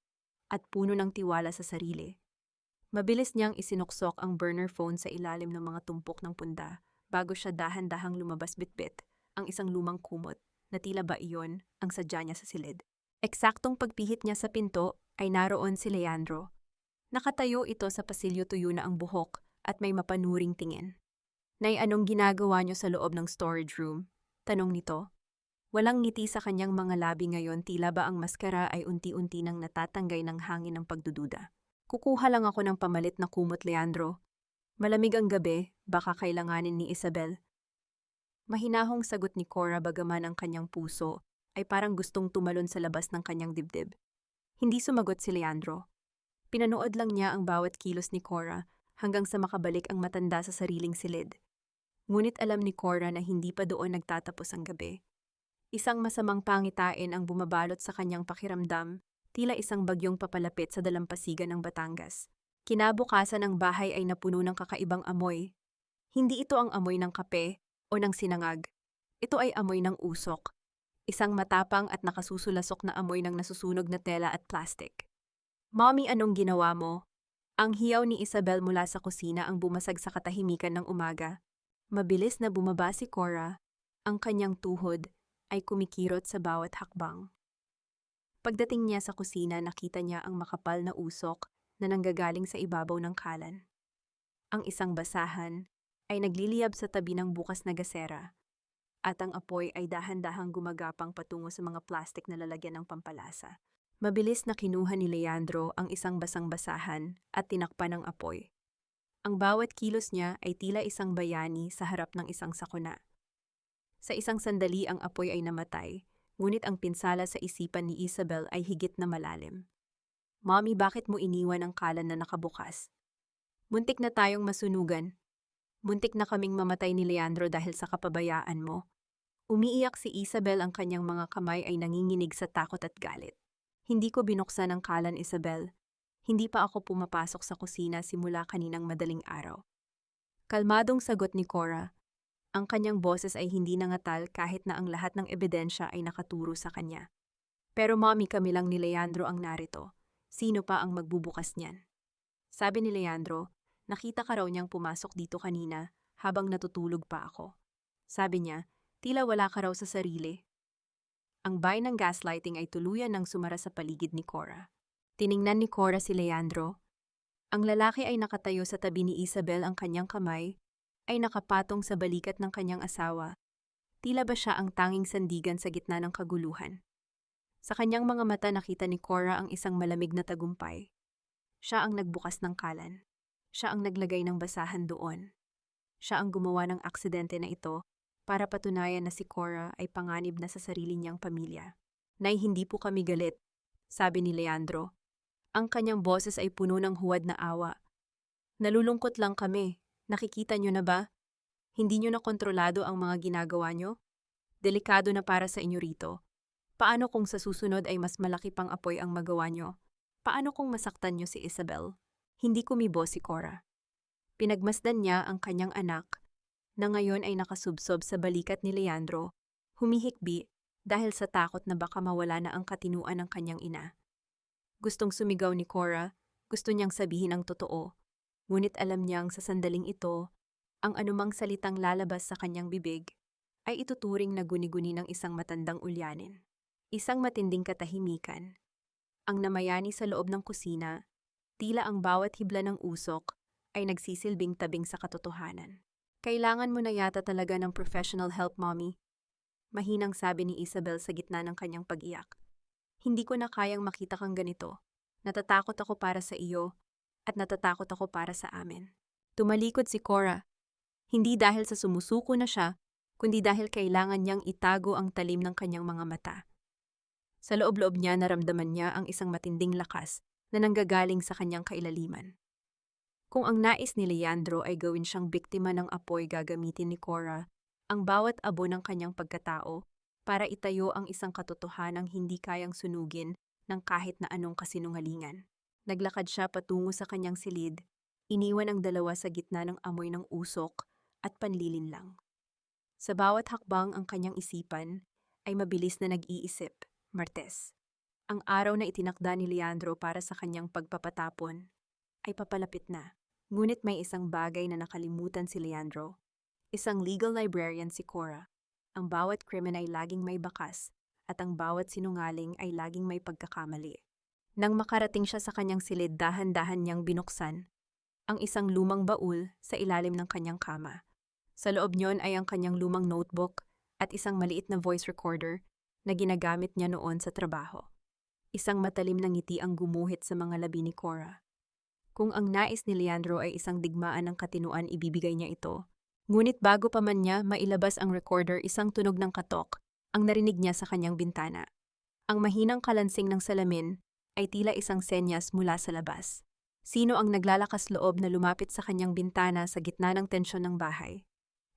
at puno ng tiwala sa sarili. Mabilis niyang isinuksok ang burner phone sa ilalim ng mga tumpok ng punda bago siya dahan-dahang lumabas, bitbit ang isang lumang kumot na tila ba iyon ang sadya niya sa silid. Eksaktong pagpihit niya sa pinto ay naroon si Leandro. Nakatayo ito sa pasilyo, tuyo na ang buhok at may mapanuring tingin. "Nay, anong ginagawa niyo sa loob ng storage room?" tanong nito. Walang ngiti sa kanyang mga labi ngayon, tila ba ang maskara ay unti-unti nang natatanggay ng hangin ng pagdududa. "Kukuha lang ako ng pamalit na kumot, Leandro. Malamig ang gabi, baka kailanganin ni Isabel." Mahinahong sagot ni Cora, bagaman ang kanyang puso ay parang gustong tumalon sa labas ng kanyang dibdib. Hindi sumagot si Leandro. Pinanood lang niya ang bawat kilos ni Cora hanggang sa makabalik ang matanda sa sariling silid. Ngunit alam ni Cora na hindi pa doon nagtatapos ang gabi. Isang masamang pangitain ang bumabalot sa kanyang pakiramdam, tila isang bagyong papalapit sa dalampasigan ng Batangas. Kinabukasan, ang bahay ay napuno ng kakaibang amoy. Hindi ito ang amoy ng kape o ng sinangag. Ito ay amoy ng usok. Isang matapang at nakasusulasok na amoy ng nasusunog na tela at plastic. "Mommy, anong ginawa mo?" Ang hiyaw ni Isabel mula sa kusina ang bumasag sa katahimikan ng umaga. Mabilis na bumaba si Cora. Ang kanyang tuhod ay kumikirot sa bawat hakbang. Pagdating niya sa kusina, nakita niya ang makapal na usok na nanggagaling sa ibabaw ng kalan. Ang isang basahan ay nagliliyab sa tabi ng bukas na gasera, at ang apoy ay dahan-dahang gumagapang patungo sa mga plastik na lalagyan ng pampalasa. Mabilis na kinuha ni Leandro ang isang basang basahan at tinakpan ng apoy. Ang bawat kilos niya ay tila isang bayani sa harap ng isang sakuna. Sa isang sandali, ang apoy ay namatay, ngunit ang pinsala sa isipan ni Isabel ay higit na malalim. "Mommy, bakit mo iniwan ang kalan na nakabukas? Muntik na tayong masunugan. Muntik na kaming mamatay ni Leandro dahil sa kapabayaan mo." Umiiyak si Isabel, ang kanyang mga kamay ay nanginginig sa takot at galit. "Hindi ko binuksan ang kalan, Isabel. Hindi pa ako pumapasok sa kusina simula kaninang madaling araw." Kalmadong sagot ni Cora. Ang kanyang boses ay hindi nangatal kahit na ang lahat ng ebidensya ay nakaturo sa kanya. "Pero mommy, kami lang ni Leandro ang narito. Sino pa ang magbubukas niyan?" Sabi ni Leandro, "Nakita ka raw niyang pumasok dito kanina habang natutulog pa ako. Sabi niya, tila wala ka raw sa sarili." Ang bay ng gaslighting ay tuluyan ng sumara sa paligid ni Cora. Tiningnan ni Cora si Leandro. Ang lalaki ay nakatayo sa tabi ni Isabel, ang kanyang kamay ay nakapatong sa balikat ng kanyang asawa. Tila ba siya ang tanging sandigan sa gitna ng kaguluhan. Sa kanyang mga mata, nakita ni Cora ang isang malamig na tagumpay. Siya ang nagbukas ng kalan. Siya ang naglagay ng basahan doon. Siya ang gumawa ng aksidente na ito para patunayan na si Cora ay panganib na sa sarili niyang pamilya. Nay, hindi po kami galit, sabi ni Leandro. Ang kanyang boses ay puno ng huwad na awa. Nalulungkot lang kami. Nakikita niyo na ba? Hindi niyo na kontrolado ang mga ginagawa niyo? Delikado na para sa inyo rito. Paano kung sa susunod ay mas malaki pang apoy ang magawa niyo? Paano kung masaktan niyo si Isabel? Hindi kumibo si Cora. Pinagmasdan niya ang kanyang anak, na ngayon ay nakasubsob sa balikat ni Leandro, humihikbi dahil sa takot na baka mawala na ang katinuan ng kanyang ina. Gustong sumigaw ni Cora, gusto niyang sabihin ang totoo, ngunit alam niyang sa sandaling ito, ang anumang salitang lalabas sa kanyang bibig ay ituturing na guni-guni ng isang matandang ulyanin. Isang matinding katahimikan. Ang namayani sa loob ng kusina, tila ang bawat hibla ng usok ay nagsisilbing tabing sa katotohanan. Kailangan mo na yata talaga ng professional help, mommy. Mahinang sabi ni Isabel sa gitna ng kanyang pag-iyak. Hindi ko na kayang makita kang ganito. Natatakot ako para sa iyo at natatakot ako para sa amin. Tumalikod si Cora. Hindi dahil sa sumusuko na siya, kundi dahil kailangan niyang itago ang talim ng kanyang mga mata. Sa loob-loob niya naramdaman niya ang isang matinding lakas na nanggagaling sa kanyang kailaliman. Kung ang nais ni Leandro ay gawin siyang biktima ng apoy gagamitin ni Cora, ang bawat abo ng kanyang pagkatao, para itayo ang isang katotohanang hindi kayang sunugin ng kahit na anong kasinungalingan. Naglakad siya patungo sa kanyang silid, iniwan ang dalawa sa gitna ng amoy ng usok at panlilinlang. Sa bawat hakbang ang kanyang isipan ay mabilis na nag-iisip, Martes. Ang araw na itinakda ni Leandro para sa kanyang pagpapatapon ay papalapit na. Ngunit may isang bagay na nakalimutan si Leandro. Isang legal librarian si Cora. Ang bawat krimen ay laging may bakas at ang bawat sinungaling ay laging may pagkakamali. Nang makarating siya sa kanyang silid, dahan-dahan niyang binuksan ang isang lumang baul sa ilalim ng kanyang kama. Sa loob niyon ay ang kanyang lumang notebook at isang maliit na voice recorder na ginagamit niya noon sa trabaho. Isang matalim na ngiti ang gumuhit sa mga labi ni Cora. Kung ang nais ni Leandro ay isang digmaan ng katinuan, ibibigay niya ito. Ngunit bago pa man niya mailabas ang recorder, isang tunog ng katok ang narinig niya sa kanyang bintana. Ang mahinang kalansing ng salamin ay tila isang senyas mula sa labas. Sino ang naglalakas loob na lumapit sa kanyang bintana sa gitna ng tensyon ng bahay?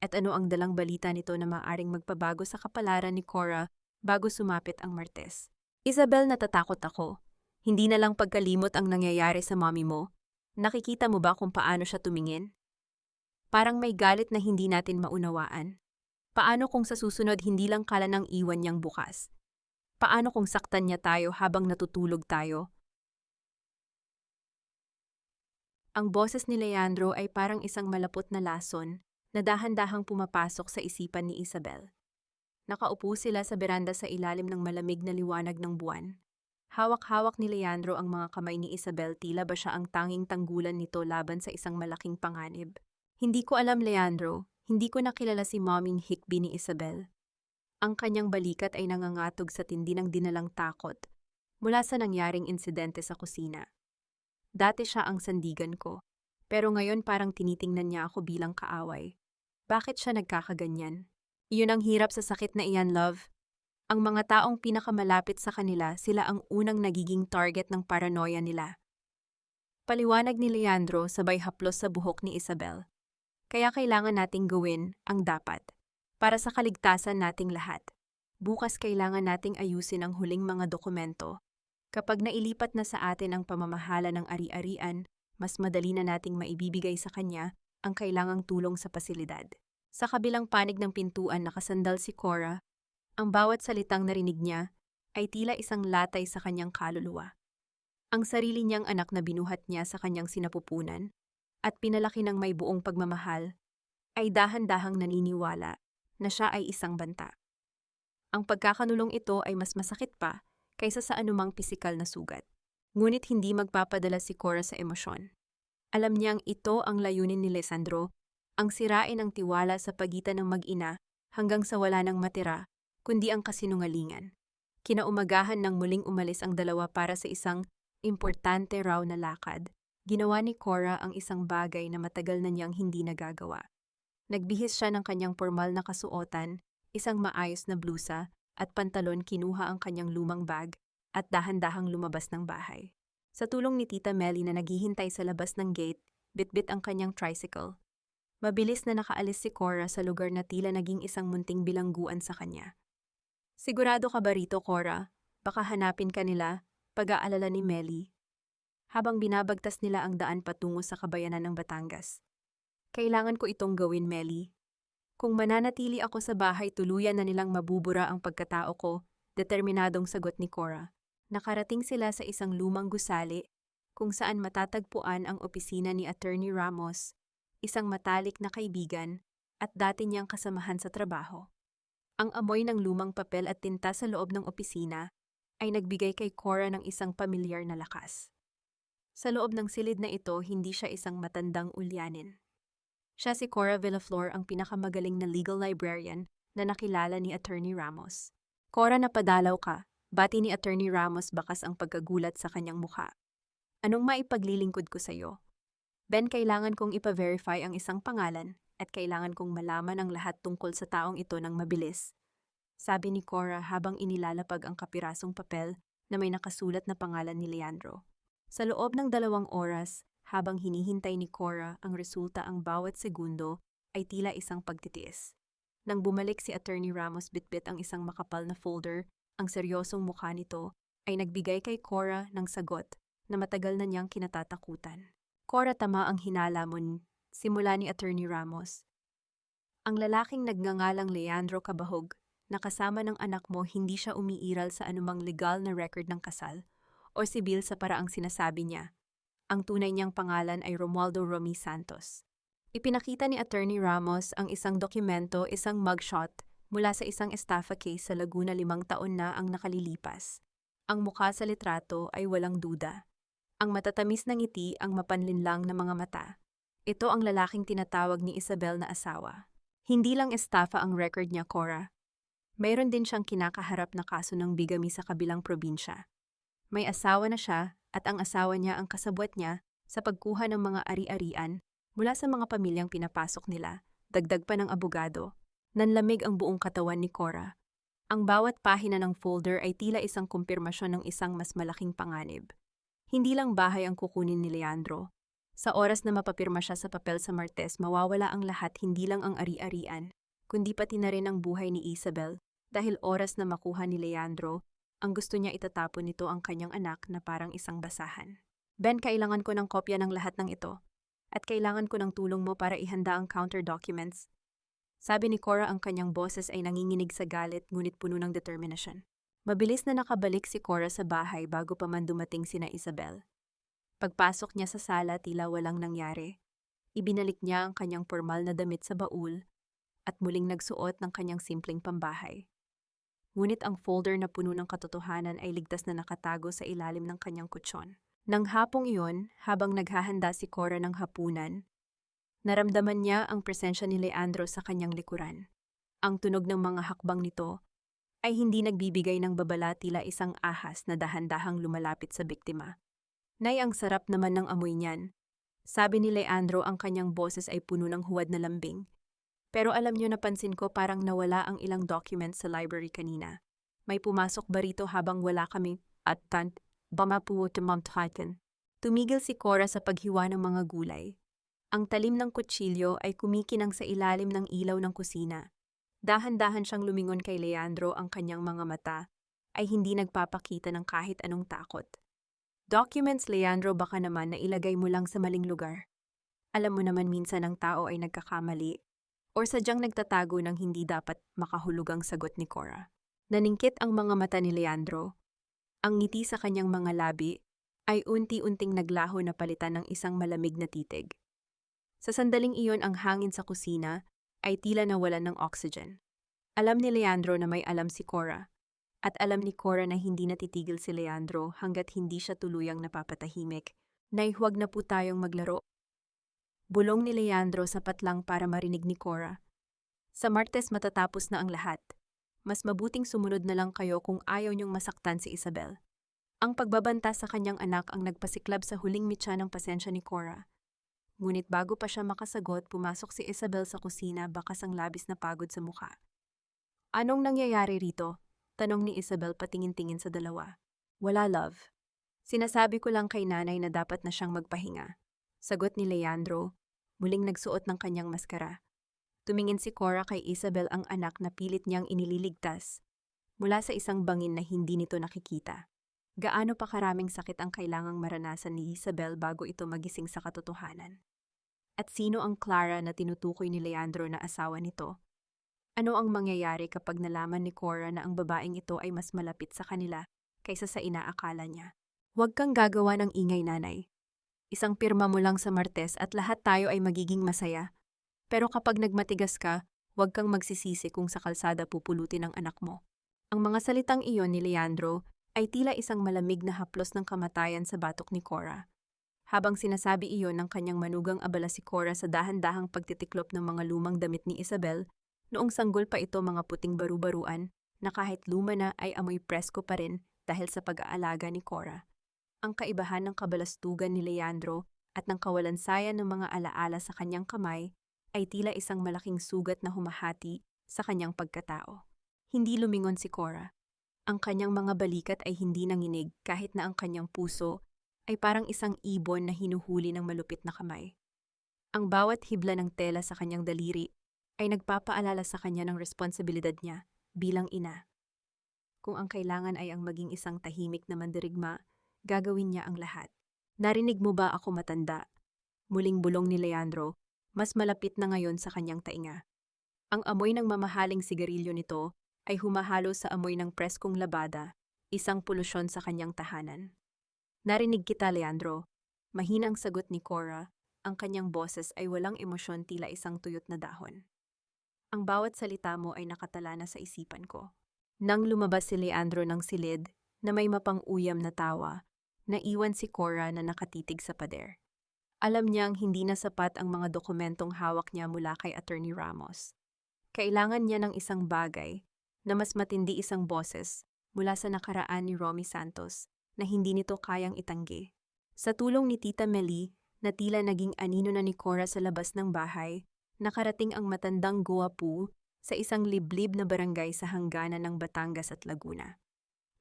At ano ang dalang balita nito na maaaring magpabago sa kapalaran ni Cora bago sumapit ang Martes? Isabel, natatakot ako. Hindi na lang pagkalimot ang nangyayari sa mommy mo. Nakikita mo ba kung paano siya tumingin? Parang may galit na hindi natin maunawaan. Paano kung sa susunod hindi lang kala nang iwan niyang bukas? Paano kung saktan niya tayo habang natutulog tayo? Ang boses ni Leandro ay parang isang malapot na lason na dahan-dahang pumapasok sa isipan ni Isabel. Nakaupo sila sa beranda sa ilalim ng malamig na liwanag ng buwan. Hawak-hawak ni Leandro ang mga kamay ni Isabel, tila ba siya ang tanging tanggulan nito laban sa isang malaking panganib. Hindi ko alam, Leandro. Hindi ko nakilala si Moming Hikbi ni Isabel. Ang kanyang balikat ay nangangatog sa tindi ng dinalang takot mula sa nangyaring insidente sa kusina. Dati siya ang sandigan ko, pero ngayon parang tinitingnan niya ako bilang kaaway. Bakit siya nagkakaganyan? Iyon ang hirap sa sakit na iyan, love. Ang mga taong pinakamalapit sa kanila, sila ang unang nagiging target ng paranoia nila. Paliwanag ni Leandro sabay haplos sa buhok ni Isabel. Kaya kailangan nating gawin ang dapat para sa kaligtasan nating lahat. Bukas kailangan nating ayusin ang huling mga dokumento. Kapag nailipat na sa atin ang pamamahala ng ari-arian, mas madali na nating maibibigay sa kanya ang kailangang tulong sa pasilidad. Sa kabilang panig ng pintuan nakasandal si Cora. Ang bawat salitang narinig niya ay tila isang latay sa kanyang kaluluwa. Ang sarili niyang anak na binuhat niya sa kanyang sinapupunan at pinalaki ng may buong pagmamahal, ay dahan-dahang naniniwala na siya ay isang banta. Ang pagkakanulong ito ay mas masakit pa kaysa sa anumang pisikal na sugat. Ngunit hindi magpapadala si Cora sa emosyon. Alam niyang ito ang layunin ni Leandro, ang sirain ang tiwala sa pagitan ng mag-ina hanggang sa wala nang matira, kundi ang kasinungalingan. Kinaumagahan nang muling umalis ang dalawa para sa isang importante raw na lakad. Ginawa ni Cora ang isang bagay na matagal na niyang hindi nagagawa. Nagbihis siya ng kanyang formal na kasuotan, isang maayos na blusa at pantalon. Kinuha ang kanyang lumang bag at dahan-dahang lumabas ng bahay. Sa tulong ni Tita Melly na naghihintay sa labas ng gate, bitbit ang kanyang tricycle. Mabilis na nakaalis si Cora sa lugar na tila naging isang munting bilangguan sa kanya. Sigurado ka ba rito, Cora? Baka hanapin ka nila, pag-aalala ni Melly. Habang binabagtas nila ang daan patungo sa kabayanan ng Batangas. Kailangan ko itong gawin, Melly. Kung mananatili ako sa bahay, tuluyan na nilang mabubura ang pagkatao ko, determinadong sagot ni Cora. Nakarating sila sa isang lumang gusali, kung saan matatagpuan ang opisina ni Attorney Ramos, isang matalik na kaibigan, at dati niyang kasamahan sa trabaho. Ang amoy ng lumang papel at tinta sa loob ng opisina ay nagbigay kay Cora ng isang pamilyar na lakas. Sa loob ng silid na ito, hindi siya isang matandang ulyanin. Siya si Cora Villaflor, ang pinakamagaling na legal librarian na nakilala ni Attorney Ramos. Cora, napadalaw ka, bati ni Attorney Ramos, bakas ang pagkagulat sa kanyang mukha. Anong maipaglilingkod ko sa iyo? Ben, kailangan kong ipa-verify ang isang pangalan at kailangan kong malaman ang lahat tungkol sa taong ito ng mabilis. Sabi ni Cora habang inilalapag ang kapirasong papel na may nakasulat na pangalan ni Leandro. Sa loob ng 2 oras, habang hinihintay ni Cora ang resulta, ang bawat segundo ay tila isang pagtitiis. Nang bumalik si Attorney Ramos, bitbit ang isang makapal na folder, ang seryosong mukha nito ay nagbigay kay Cora ng sagot na matagal na niyang kinatatakutan. Cora, tama ang hinala mo, simula ni Attorney Ramos. Ang lalaking nagngangalang Leandro Cabahog, na kasama ng anak mo, hindi siya umiiral sa anumang legal na record ng kasal o sibil sa paraang sinasabi niya. Ang tunay niyang pangalan ay Romualdo Romy Santos. Ipinakita ni Attorney Ramos ang isang dokumento, isang mugshot mula sa isang estafa case sa Laguna 5 taon na ang nakalilipas. Ang mukha sa litrato ay walang duda. Ang matatamis na ngiti, ang mapanlinlang na mga mata. Ito ang lalaking tinatawag ni Isabel na asawa. Hindi lang estafa ang record niya, Cora. Mayroon din siyang kinakaharap na kaso ng bigami sa kabilang probinsya. May asawa na siya at ang asawa niya ang kasabwat niya sa pagkuha ng mga ari-arian mula sa mga pamilyang pinapasok nila, dagdag pa ng abogado. Nanlamig ang buong katawan ni Cora. Ang bawat pahina ng folder ay tila isang kumpirmasyon ng isang mas malaking panganib. Hindi lang bahay ang kukunin ni Leandro. Sa oras na mapapirma siya sa papel sa Martes, mawawala ang lahat, hindi lang ang ari-arian, kundi pati na rin ang buhay ni Isabel, dahil oras na makuha ni Leandro, ang gusto niya itatapon nito ang kanyang anak na parang isang basahan. Ben, kailangan ko ng kopya ng lahat ng ito. At kailangan ko ng tulong mo para ihanda ang counter documents. Sabi ni Cora, ang kanyang boses ay nanginginig sa galit ngunit puno ng determinasyon. Mabilis na nakabalik si Cora sa bahay bago pa man dumating sina Isabel. Pagpasok niya sa sala, tila walang nangyari. Ibinalik niya ang kanyang formal na damit sa baul at muling nagsuot ng kanyang simpleng pambahay. Ngunit ang folder na puno ng katotohanan ay ligtas na nakatago sa ilalim ng kanyang kutsyon. Nang hapong iyon, habang naghahanda si Cora ng hapunan, naramdaman niya ang presensya ni Leandro sa kanyang likuran. Ang tunog ng mga hakbang nito ay hindi nagbibigay ng babala, tila isang ahas na dahan-dahang lumalapit sa biktima. Nay, ang sarap naman ng amoy niyan. Sabi ni Leandro, ang kanyang boses ay puno ng huwad na lambing. Pero alam niyo, napansin ko parang nawala ang ilang documents sa library kanina. May pumasok ba rito habang wala kami at tant bamapuo tumamthaken. Tumigil si Cora sa paghiwa ng mga gulay. Ang talim ng kutsilyo ay kumikinang sa ilalim ng ilaw ng kusina. Dahan-dahan siyang lumingon kay Leandro, ang kanyang mga mata ay hindi nagpapakita ng kahit anong takot. Documents, Leandro, baka naman na ilagay mo lang sa maling lugar. Alam mo naman minsan ang tao ay nagkakamali o sadyang nagtatago ng hindi dapat makahulugang sagot ni Cora. Naningkit ang mga mata ni Leandro. Ang ngiti sa kanyang mga labi ay unti-unting naglaho na palitan ng isang malamig na titig. Sa sandaling iyon, ang hangin sa kusina ay tila nawalan ng oxygen. Alam ni Leandro na may alam si Cora, at alam ni Cora na hindi natitigil si Leandro hanggat hindi siya tuluyang napapatahimik. Nay, huwag na po tayong maglaro. Bulong ni Leandro, sapat lang para marinig ni Cora. Sa Martes matatapos na ang lahat. Mas mabuting sumunod na lang kayo kung ayaw niyong masaktan si Isabel. Ang pagbabanta sa kanyang anak ang nagpasiklab sa huling mitya ng pasensya ni Cora. Ngunit bago pa siya makasagot, pumasok si Isabel sa kusina, bakas ang labis na pagod sa mukha. Anong nangyayari rito? Tanong ni Isabel patingin-tingin sa dalawa. Wala, love. Sinasabi ko lang kay nanay na dapat na siyang magpahinga. Sagot ni Leandro, muling nagsuot ng kanyang maskara. Tumingin si Cora kay Isabel, ang anak na pilit niyang inililigtas mula sa isang bangin na hindi nito nakikita. Gaano pa karaming sakit ang kailangang maranasan ni Isabel bago ito magising sa katotohanan? At sino ang Clara na tinutukoy ni Leandro na asawa nito? Ano ang mangyayari kapag nalaman ni Cora na ang babaeng ito ay mas malapit sa kanila kaysa sa inaakala niya? Huwag kang gagawa ng ingay, nanay. Isang pirma mo lang sa Martes at lahat tayo ay magiging masaya. Pero kapag nagmatigas ka, huwag kang magsisisi kung sa kalsada pupulutin ang anak mo. Ang mga salitang iyon ni Leandro ay tila isang malamig na haplos ng kamatayan sa batok ni Cora. Habang sinasabi iyon ng kanyang manugang, abala si Cora sa dahan-dahang pagtitiklop ng mga lumang damit ni Isabel, noong sanggol pa ito mga puting baru-baruan na kahit luma na ay amoy presko pa rin dahil sa pag-aalaga ni Cora. Ang kaibahan ng kabalastugan ni Leandro at ng kawalansayan ng mga alaala sa kanyang kamay ay tila isang malaking sugat na humahati sa kanyang pagkatao. Hindi lumingon si Cora. Ang kanyang mga balikat ay hindi nanginig kahit na ang kanyang puso ay parang isang ibon na hinuhuli ng malupit na kamay. Ang bawat hibla ng tela sa kanyang daliri ay nagpapaalala sa kanya ng responsibilidad niya bilang ina. Kung ang kailangan ay ang maging isang tahimik na mandirigma, gagawin niya ang lahat. Narinig mo ba ako, matanda? Muling bulong ni Leandro, mas malapit na ngayon sa kanyang tainga. Ang amoy ng mamahaling sigarilyo nito ay humahalo sa amoy ng preskong labada, isang polusyon sa kanyang tahanan. Narinig kita, Leandro. Mahinang sagot ni Cora, ang kanyang boses ay walang emosyon, tila isang tuyot na dahon. Ang bawat salita mo ay nakatala na sa isipan ko. Nang lumabas si Leandro ng silid na may mapang-uyam na tawa, naiwan si Cora na nakatitig sa pader. Alam niyang hindi na sapat ang mga dokumentong hawak niya mula kay Attorney Ramos. Kailangan niya ng isang bagay na mas matindi, isang boses mula sa nakaraan ni Romy Santos na hindi nito kayang itanggi. Sa tulong ni Tita Meli na tila naging anino na ni Cora sa labas ng bahay, nakarating ang matandang guwapo sa isang liblib na barangay sa hangganan ng Batangas at Laguna.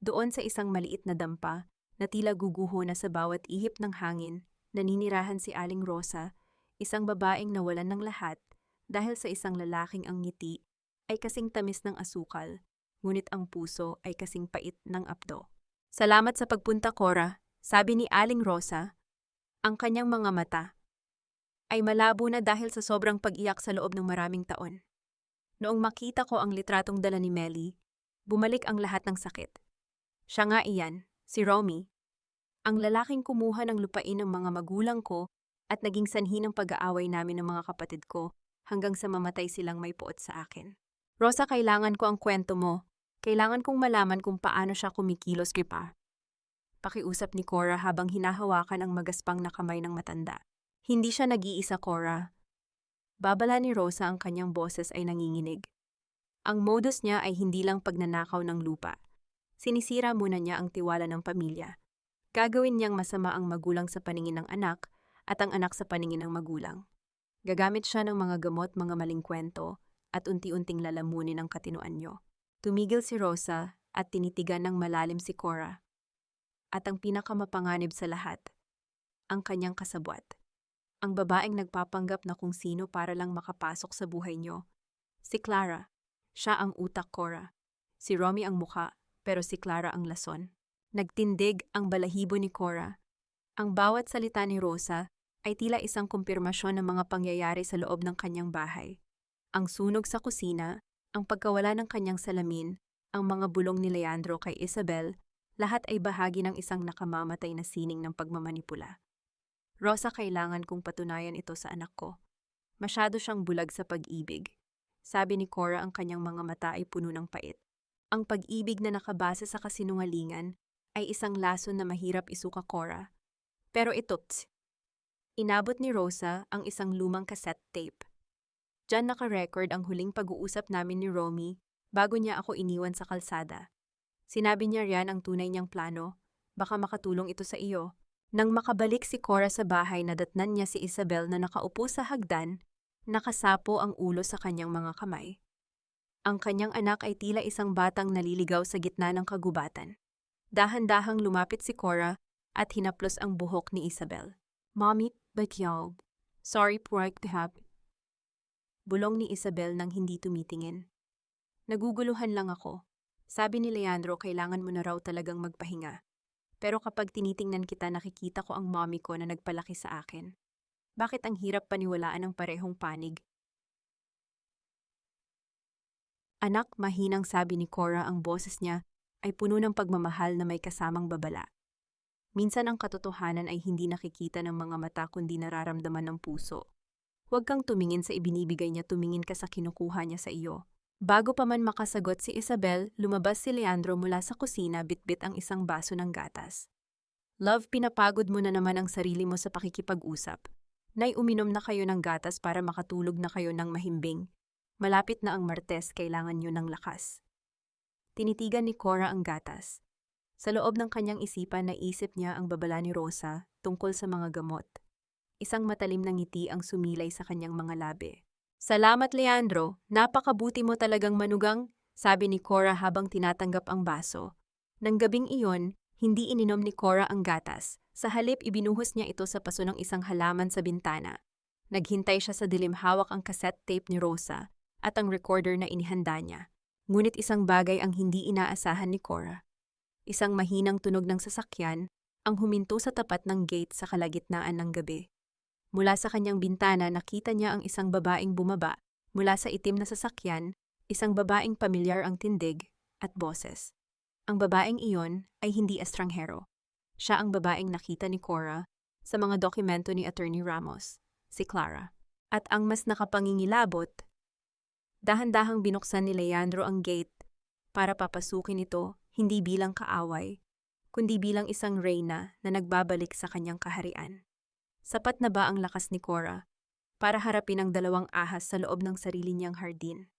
Doon sa isang maliit na dampa na tila guguho na sa bawat ihip ng hangin, naninirahan si Aling Rosa, isang babaeng nawalan ng lahat dahil sa isang lalaking ang ngiti ay kasing tamis ng asukal, ngunit ang puso ay kasing pait ng apdo. Salamat sa pagpunta, Cora, sabi ni Aling Rosa. Ang kanyang mga mata ay malabo na dahil sa sobrang pag-iyak sa loob ng maraming taon. Noong makita ko ang litratong dala ni Melly, bumalik ang lahat ng sakit. Siya nga iyan, si Romy, ang lalaking kumuha ng lupain ng mga magulang ko at naging sanhi ng pag-aaway namin ng mga kapatid ko hanggang sa mamatay silang may puot sa akin. Rosa, kailangan ko ang kwento mo. Kailangan kong malaman kung paano siya kumikilos, pa. Pakiusap ni Cora habang hinahawakan ang magaspang na kamay ng matanda. Hindi siya nag-iisa, Cora. Babala ni Rosa, ang kanyang boses ay nanginginig. Ang modus niya ay hindi lang pagnanakaw ng lupa. Sinisira muna niya ang tiwala ng pamilya. Gagawin niyang masama ang magulang sa paningin ng anak at ang anak sa paningin ng magulang. Gagamit siya ng mga gamot, mga maling kwento, at unti-unting lalamunin ang katinuan niyo. Tumigil si Rosa at tinitigan ng malalim si Cora. At ang pinakamapanganib sa lahat, ang kanyang kasabwat. Ang babaeng nagpapanggap na kung sino para lang makapasok sa buhay niyo. Si Clara, siya ang utak, Cora. Si Romy ang mukha, pero si Clara ang lason. Nagtindig ang balahibo ni Cora. Ang bawat salita ni Rosa ay tila isang kumpirmasyon ng mga pangyayari sa loob ng kanyang bahay. Ang sunog sa kusina, ang pagkawala ng kanyang salamin, ang mga bulong ni Leandro kay Isabel, lahat ay bahagi ng isang nakamamatay na sining ng pagmamanipula. Rosa, kailangan kong patunayan ito sa anak ko. Masyado siyang bulag sa pag-ibig. Sabi ni Cora, ang kanyang mga mata ay puno ng pait. Ang pag-ibig na nakabase sa kasinungalingan ay isang lason na mahirap isuka, Cora. Pero ito, inabot ni Rosa ang isang lumang cassette tape. Diyan naka-record ang huling pag-uusap namin ni Romy bago niya ako iniwan sa kalsada. Sinabi niya riyan ang tunay niyang plano, baka makatulong ito sa iyo. Nang makabalik si Cora sa bahay, nadatnan niya si Isabel na nakaupo sa hagdan, nakasapo ang ulo sa kanyang mga kamay. Ang kanyang anak ay tila isang batang naliligaw sa gitna ng kagubatan. Dahan-dahang lumapit si Cora at hinaplos ang buhok ni Isabel. "Mommy, bakyaw. Sorry pork behab." Bulong ni Isabel nang hindi tumitingin. "Naguguluhan lang ako. Sabi ni Leandro kailangan mo na raw talagang magpahinga. Pero kapag tinitingnan kita nakikita ko ang mommy ko na nagpalaki sa akin. Bakit ang hirap paniwalaan ng parehong panig?" "Anak," mahinang sabi ni Cora, ang boses niya ay puno ng pagmamahal na may kasamang babala. "Minsan ang katotohanan ay hindi nakikita ng mga mata kundi nararamdaman ng puso. Huwag kang tumingin sa ibinibigay niya, tumingin ka sa kinukuha niya sa iyo." Bago pa man makasagot si Isabel, lumabas si Leandro mula sa kusina, bitbit ang isang baso ng gatas. "Love, pinapagod mo na naman ang sarili mo sa pakikipag-usap. Nay, uminom na kayo ng gatas para makatulog na kayo ng mahimbing. Malapit na ang Martes, kailangan nyo ng lakas." Tinitigan ni Cora ang gatas. Sa loob ng kanyang isipan, naisip niya ang babala ni Rosa tungkol sa mga gamot. Isang matalim na ngiti ang sumilay sa kanyang mga labi. "Salamat, Leandro. Napakabuti mo talagang, manugang," sabi ni Cora habang tinatanggap ang baso. Nang gabing iyon, hindi ininom ni Cora ang gatas. Sa halip, ibinuhos niya ito sa paso ng isang halaman sa bintana. Naghintay siya sa dilim, hawak ang cassette tape ni Rosa at ang recorder na inihanda niya. Ngunit isang bagay ang hindi inaasahan ni Cora. Isang mahinang tunog ng sasakyan ang huminto sa tapat ng gate sa kalagitnaan ng gabi. Mula sa kanyang bintana, nakita niya ang isang babaeng bumaba mula sa itim na sasakyan, isang babaeng pamilyar ang tindig at boses. Ang babaeng iyon ay hindi estranghero. Siya ang babaeng nakita ni Cora sa mga dokumento ni Attorney Ramos, si Clara. At ang mas nakapangingilabot, dahan-dahang binuksan ni Leandro ang gate para papasukin ito, hindi bilang kaaway, kundi bilang isang reyna na nagbabalik sa kanyang kaharian. Sapat na ba ang lakas ni Cora para harapin ang dalawang ahas sa loob ng sarili niyang hardin?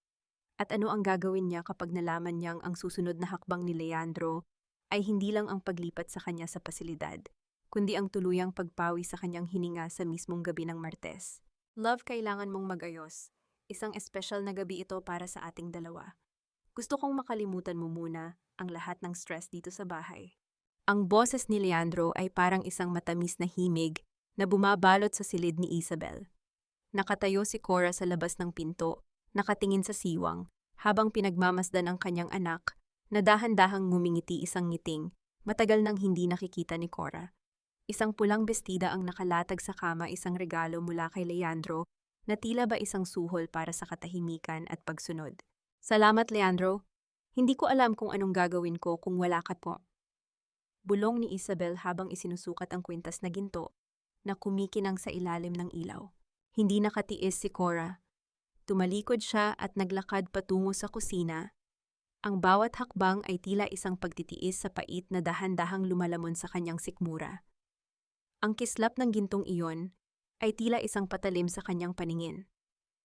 At ano ang gagawin niya kapag nalaman niyang ang susunod na hakbang ni Leandro ay hindi lang ang paglipat sa kanya sa pasilidad, kundi ang tuluyang pagpawi sa kanyang hininga sa mismong gabi ng Martes? Love, kailangan mong magayos. Isang espesyal na gabi ito para sa ating dalawa. Gusto kong makalimutan mo muna ang lahat ng stress dito sa bahay. Ang boses ni Leandro ay parang isang matamis na himig na bumabalot sa silid ni Isabel. Nakatayo si Cora sa labas ng pinto, nakatingin sa siwang, habang pinagmamasdan ang kanyang anak, na dahan-dahang ngumingiti isang ngiting, matagal nang hindi nakikita ni Cora. Isang pulang bestida ang nakalatag sa kama, isang regalo mula kay Leandro, na tila ba isang suhol para sa katahimikan at pagsunod. "Salamat, Leandro. Hindi ko alam kung anong gagawin ko kung wala ka po." Bulong ni Isabel habang isinusukat ang kwintas na ginto na kumikinang sa ilalim ng ilaw. Hindi nakatiis si Cora. Tumalikod siya at naglakad patungo sa kusina. Ang bawat hakbang ay tila isang pagtitiis sa pait na dahan-dahang lumalamon sa kanyang sikmura. Ang kislap ng gintong iyon ay tila isang patalim sa kanyang paningin.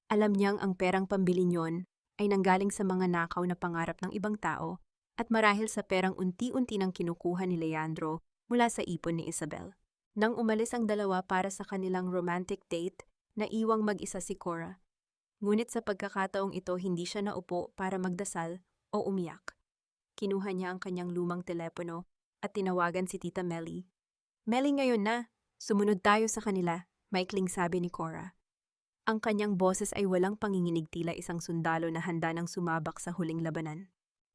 Alam niyang ang perang pambili niyon ay nanggaling sa mga nakaw na pangarap ng ibang tao at marahil sa perang unti-unti nang kinukuha ni Leandro mula sa ipon ni Isabel. Nang umalis ang dalawa para sa kanilang romantic date, naiwang mag-isa si Cora. Ngunit sa pagkakataong ito, hindi siya naupo para magdasal o umiyak. Kinuha niya ang kanyang lumang telepono at tinawagan si Tita Melly. "Melly, ngayon na. Sumunod tayo sa kanila," maikling sabi ni Cora. Ang kanyang boses ay walang panginginig, tila isang sundalo na handa ng sumabak sa huling labanan.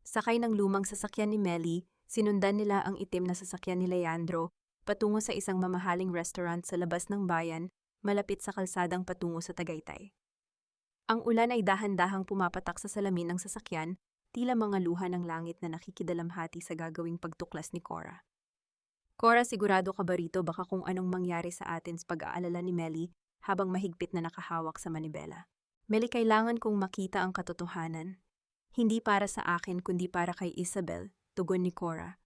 Sakay ng lumang sasakyan ni Melly, sinundan nila ang itim na sasakyan ni Leandro patungo sa isang mamahaling restaurant sa labas ng bayan, malapit sa kalsadang patungo sa Tagaytay. Ang ulan ay dahan-dahang pumapatak sa salamin ng sasakyan, tila mga luha ng langit na nakikidalamhati sa gagawing pagtuklas ni Cora. "Cora, sigurado ka ba rito? Baka kung anong mangyari sa atin," sa pag-aalala ni Melly habang mahigpit na nakahawak sa manibela. "Melly, kailangan kong makita ang katotohanan. Hindi para sa akin kundi para kay Isabel," tugon ni Cora.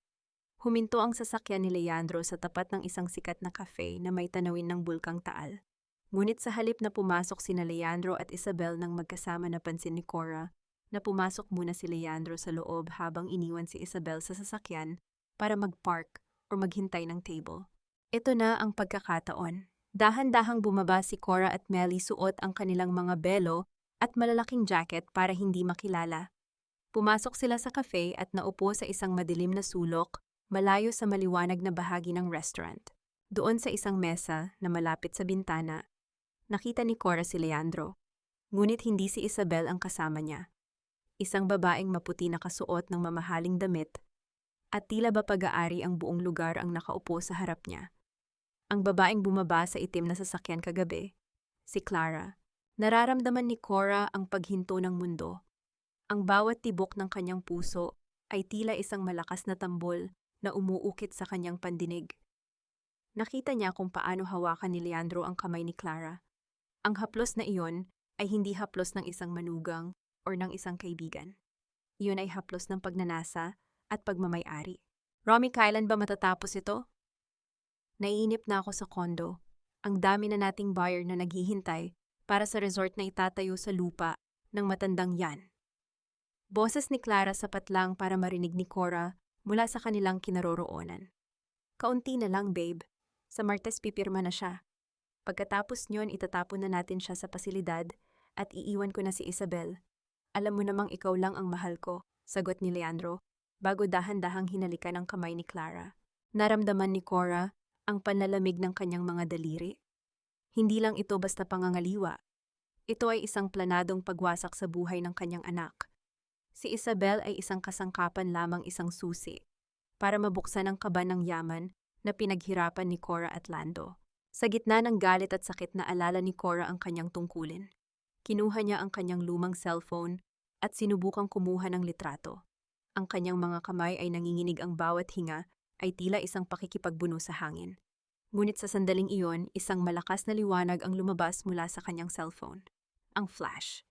Huminto ang sasakyan ni Leandro sa tapat ng isang sikat na cafe na may tanawin ng Bulkang Taal. Ngunit sa halip na pumasok sina Leandro at Isabel nang magkasama, napansin ni Cora na pumasok muna si Leandro sa loob habang iniwan si Isabel sa sasakyan para mag-park o maghintay ng table. Ito na ang pagkakataon. Dahan-dahang bumaba si Cora at Melly, suot ang kanilang mga belo at malalaking jacket para hindi makilala. Pumasok sila sa cafe at naupo sa isang madilim na sulok, malayo sa maliwanag na bahagi ng restaurant. Doon sa isang mesa na malapit sa bintana, nakita ni Cora si Leandro. Ngunit hindi si Isabel ang kasama niya. Isang babaeng maputi na kasuot ng mamahaling damit at tila ba pag-aari ang buong lugar ang nakaupo sa harap niya. Ang babaeng bumaba sa itim na sasakyan kagabi, si Clara. Nararamdaman ni Cora ang paghinto ng mundo. Ang bawat tibok ng kanyang puso ay tila isang malakas na tambol na umuukit sa kanyang pandinig. Nakita niya kung paano hawakan ni Leandro ang kamay ni Clara. Ang haplos na iyon ay hindi haplos ng isang manugang o ng isang kaibigan. Iyon ay haplos ng pagnanasa at pagmamay-ari. Romy, kailan ba matatapos ito? Naiinip na ako sa kondo. Ang dami na nating buyer na naghihintay para sa resort na itatayo sa lupa ng matandang yan. Boses ni Clara sapat lang para marinig ni Cora mula sa kanilang kinaroroonan. Kaunti na lang, babe. Sa Martes pipirma na siya. Pagkatapos nyon, itatapon na natin siya sa pasilidad at iiwan ko na si Isabel. Alam mo namang ikaw lang ang mahal ko, sagot ni Leandro, bago dahan-dahang hinalikan ang kamay ni Clara. Naramdaman ni Cora ang panlalamig ng kanyang mga daliri. Hindi lang ito basta pangangaliwa. Ito ay isang planadong pagwasak sa buhay ng kanyang anak. Si Isabel ay isang kasangkapan, lamang isang susi para mabuksan ang kaba ng yaman na pinaghirapan ni Cora at Lando. Sa gitna ng galit at sakit na alala ni Cora ang kanyang tungkulin. Kinuha niya ang kanyang lumang cellphone at sinubukang kumuha ng litrato. Ang kanyang mga kamay ay nanginginig, ang bawat hinga ay tila isang pakikipagbuno sa hangin. Ngunit sa sandaling iyon, isang malakas na liwanag ang lumabas mula sa kanyang cellphone. Ang flash.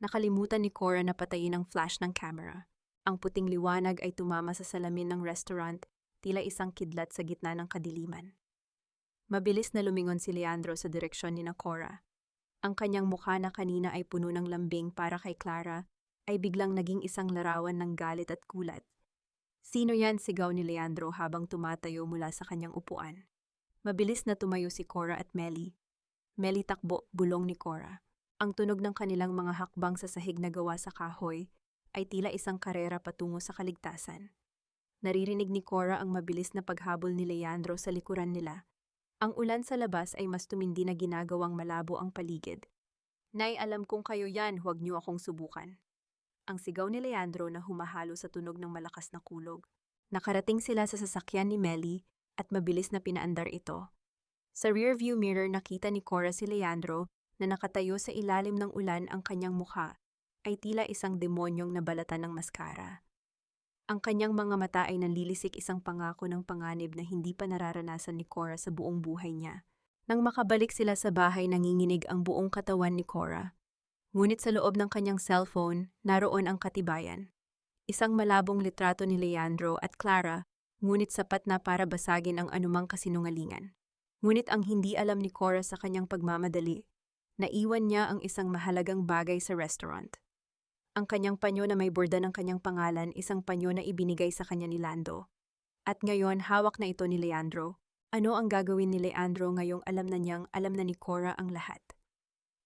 Nakalimutan ni Cora na patayin ang flash ng camera. Ang puting liwanag ay tumama sa salamin ng restaurant, tila isang kidlat sa gitna ng kadiliman. Mabilis na lumingon si Leandro sa direksyon ni Cora. Ang kanyang mukha na kanina ay puno ng lambing para kay Clara ay biglang naging isang larawan ng galit at gulat. "Sino yan?" sigaw ni Leandro habang tumatayo mula sa kanyang upuan. Mabilis na tumayo si Cora at Melly. Melly, takbo, bulong ni Cora. Ang tunog ng kanilang mga hakbang sa sahig na gawa sa kahoy ay tila isang karera patungo sa kaligtasan. Naririnig ni Cora ang mabilis na paghabol ni Leandro sa likuran nila. Ang ulan sa labas ay mas tumindi na ginagawang malabo ang paligid. "Nay, alam kong kayo yan, huwag niyo akong subukan." Ang sigaw ni Leandro na humahalo sa tunog ng malakas na kulog. Nakarating sila sa sasakyan ni Melly at mabilis na pinaandar ito. Sa rearview mirror, nakita ni Cora si Leandro na nakatayo sa ilalim ng ulan. Ang kanyang mukha ay tila isang demonyong nabalatan ng maskara. Ang kanyang mga mata ay nanlilisik, isang pangako ng panganib na hindi pa nararanasan ni Cora sa buong buhay niya. Nang makabalik sila sa bahay, nanginginig ang buong katawan ni Cora. Ngunit sa loob ng kanyang cellphone, naroon ang katibayan. Isang malabong litrato ni Leandro at Clara, ngunit sapat na para basagin ang anumang kasinungalingan. Ngunit ang hindi alam ni Cora sa kanyang pagmamadali, naiwan niya ang isang mahalagang bagay sa restaurant. Ang kanyang panyo na may borda ng kanyang pangalan, isang panyo na ibinigay sa kanya ni Lando. At ngayon, hawak na ito ni Leandro. Ano ang gagawin ni Leandro ngayong alam na ni Cora ang lahat?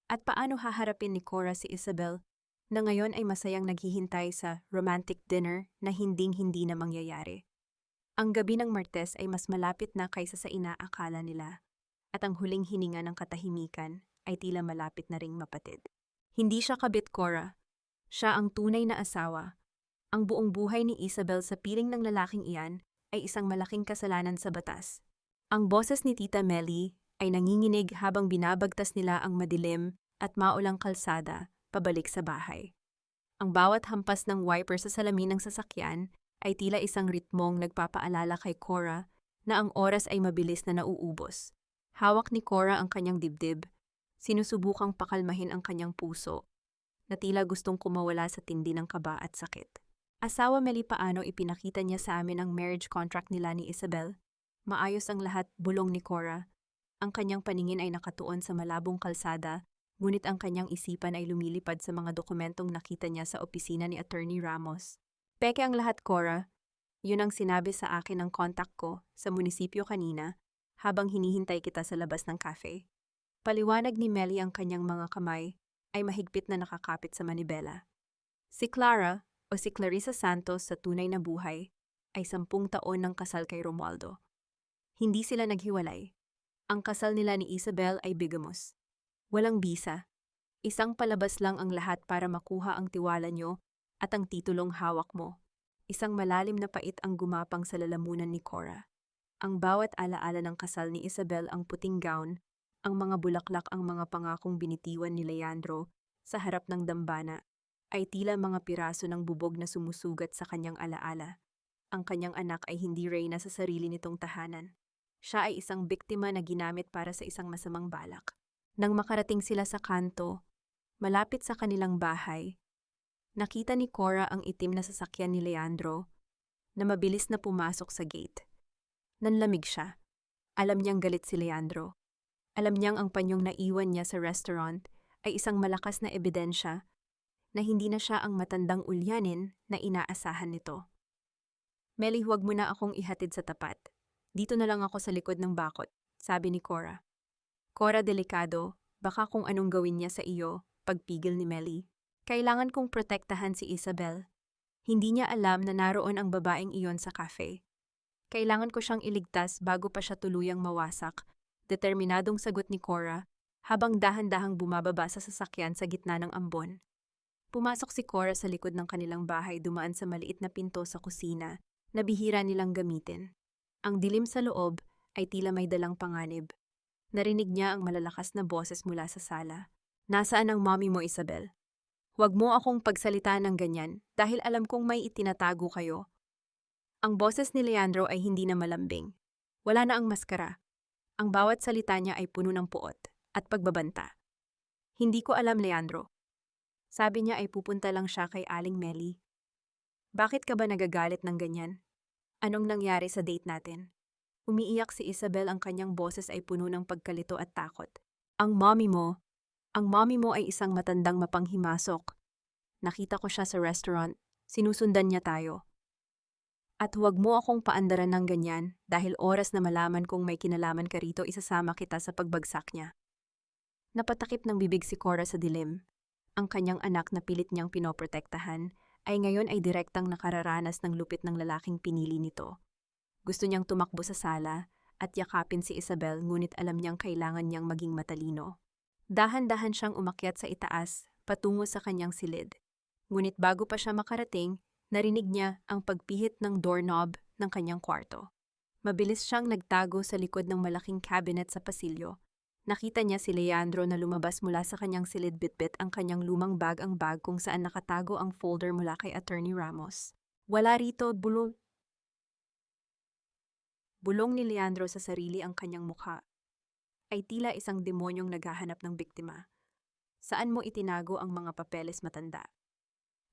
At paano haharapin ni Cora si Isabel na ngayon ay masayang naghihintay sa romantic dinner na hinding-hindi na mangyayari? Ang gabi ng Martes ay mas malapit na kaysa sa inaakala nila, at ang huling hininga ng katahimikan ay tila malapit na ring mapatid. Hindi siya kabit, Cora. Siya ang tunay na asawa. Ang buong buhay ni Isabel sa piling ng lalaking iyan ay isang malaking kasalanan sa batas. Ang boses ni Tita Melly ay nanginginig habang binabagtas nila ang madilim at maulang kalsada pabalik sa bahay. Ang bawat hampas ng wiper sa salamin ng sasakyan ay tila isang ritmong nagpapaalala kay Cora na ang oras ay mabilis na nauubos. Hawak ni Cora ang kanyang dibdib, sinusubukang pakalmahin ang kanyang puso, na tila gustong kumawala sa tindi ng kaba at sakit. "Asawa Melly, paano ipinakita niya sa amin ang marriage contract nila ni Isabel? Maayos ang lahat," bulong ni Cora. Ang kanyang paningin ay nakatuon sa malabong kalsada, ngunit ang kanyang isipan ay lumilipad sa mga dokumentong nakita niya sa opisina ni Attorney Ramos. "Peke ang lahat, Cora. Yun ang sinabi sa akin ng contact ko sa munisipyo kanina habang hinihintay kita sa labas ng cafe. Paliwanag ni Melly ang kanyang mga kamay ay mahigpit na nakakapit sa manibela. Si Clara o si Clarissa Santos sa tunay na buhay ay 10 taon ng kasal kay Romualdo. Hindi sila naghiwalay. Ang kasal nila ni Isabel ay bigamous. Walang bisa. Isang palabas lang ang lahat para makuha ang tiwala nyo at ang titulong hawak mo. Isang malalim na pait ang gumapang sa lalamunan ni Cora. Ang bawat alaala ng kasal ni Isabel ang puting gown, ang mga bulaklak ang mga pangakong binitiwan ni Leandro sa harap ng dambana, ay tila mga piraso ng bubog na sumusugat sa kanyang alaala. Ang kanyang anak ay hindi reyna sa sarili nitong tahanan. Siya ay isang biktima na ginamit para sa isang masamang balak. Nang makarating sila sa kanto, malapit sa kanilang bahay, nakita ni Cora ang itim na sasakyan ni Leandro na mabilis na pumasok sa gate. Nanlamig siya. Alam niyang galit si Leandro. Alam niyang ang panyong naiwan niya sa restaurant ay isang malakas na ebidensya na hindi na siya ang matandang ulyanin na inaasahan nito. Melly, huwag mo na akong ihatid sa tapat. Dito na lang ako sa likod ng bakod, sabi ni Cora. Cora, delikado, baka kung anong gawin niya sa iyo, pagpigil ni Melly. Kailangan kong protektahan si Isabel. Hindi niya alam na naroon ang babaeng iyon sa cafe. Kailangan ko siyang iligtas bago pa siya tuluyang mawasak, determinadong sagot ni Cora, habang dahan-dahang bumababa sa sasakyan sa gitna ng ambon. Pumasok si Cora sa likod ng kanilang bahay, dumaan sa maliit na pinto sa kusina na bihira nilang gamitin. Ang dilim sa loob ay tila may dalang panganib. Narinig niya ang malalakas na boses mula sa sala. Nasaan ang mommy mo, Isabel? Huwag mo akong pagsalitaan ng ganyan dahil alam kong may itinatago kayo. Ang boses ni Leandro ay hindi na malambing. Wala na ang maskara. Ang bawat salita niya ay puno ng puot at pagbabanta. Hindi ko alam, Leandro. Sabi niya ay pupunta lang siya kay Aling Melly. Bakit ka ba nagagalit ng ganyan? Anong nangyari sa date natin? Umiiyak si Isabel, ang kanyang boses ay puno ng pagkalito at takot. Ang mommy mo ay isang matandang mapanghimasok. Nakita ko siya sa restaurant, sinusundan niya tayo. At huwag mo akong paandaran ng ganyan dahil oras na malaman kong may kinalaman ka rito, isasama kita sa pagbagsak niya. Napatakip ng bibig si Cora sa dilim. Ang kanyang anak na pilit niyang pinoprotektahan ay ngayon ay direktang nakararanas ng lupit ng lalaking pinili nito. Gusto niyang tumakbo sa sala at yakapin si Isabel, ngunit alam niyang kailangan niyang maging matalino. Dahan-dahan siyang umakyat sa itaas patungo sa kanyang silid. Ngunit bago pa siya makarating, narinig niya ang pagpihit ng doorknob ng kanyang kwarto. Mabilis siyang nagtago sa likod ng malaking cabinet sa pasilyo. Nakita niya si Leandro na lumabas mula sa kanyang silid, bitbit ang kanyang lumang bag, ang bag kung saan nakatago ang folder mula kay Attorney Ramos. Wala rito, bulong ni Leandro sa sarili, ang kanyang mukha ay tila isang demonyong naghahanap ng biktima. Saan mo itinago ang mga papeles, matanda?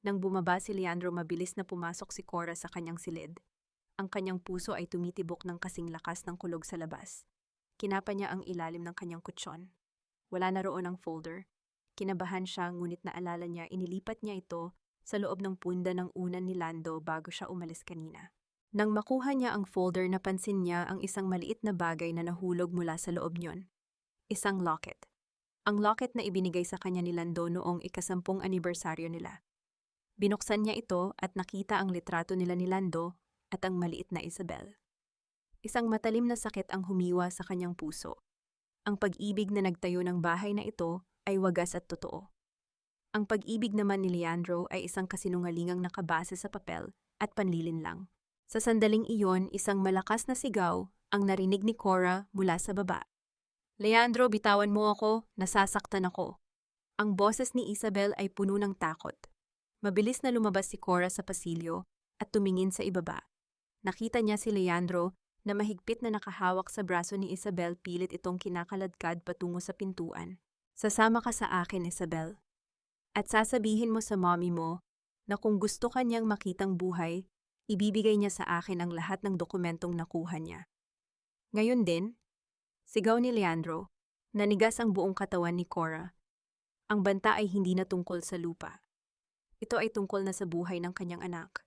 Nang bumaba si Leandro, mabilis na pumasok si Cora sa kanyang silid. Ang kanyang puso ay tumitibok ng kasing lakas ng kulog sa labas. Kinapa niya ang ilalim ng kanyang kutsyon. Wala na roon ang folder. Kinabahan siya, ngunit naalala niya inilipat niya ito sa loob ng punda ng unan ni Lando bago siya umalis kanina. Nang makuha niya ang folder, napansin niya ang isang maliit na bagay na nahulog mula sa loob niyon. Isang locket. Ang locket na ibinigay sa kanya ni Lando noong ika-10 anibersaryo nila. Binuksan niya ito at nakita ang litrato nila ni Lando at ang maliit na Isabel. Isang matalim na sakit ang humiwa sa kanyang puso. Ang pag-ibig na nagtayo ng bahay na ito ay wagas at totoo. Ang pag-ibig naman ni Leandro ay isang kasinungalingang nakabase sa papel at panlilinlang. Sa sandaling iyon, isang malakas na sigaw ang narinig ni Cora mula sa baba. Leandro, bitawan mo ako, nasasaktan ako. Ang boses ni Isabel ay puno ng takot. Mabilis na lumabas si Cora sa pasilyo at tumingin sa ibaba. Nakita niya si Leandro na mahigpit na nakahawak sa braso ni Isabel, pilit itong kinakaladkad patungo sa pintuan. Sasama ka sa akin, Isabel. At sasabihin mo sa mommy mo na kung gusto kanyang makitang buhay, ibibigay niya sa akin ang lahat ng dokumentong nakuha niya. Ngayon din, sigaw ni Leandro, nanigas ang buong katawan ni Cora. Ang banta ay hindi na tungkol sa lupa. Ito ay tungkol na sa buhay ng kanyang anak.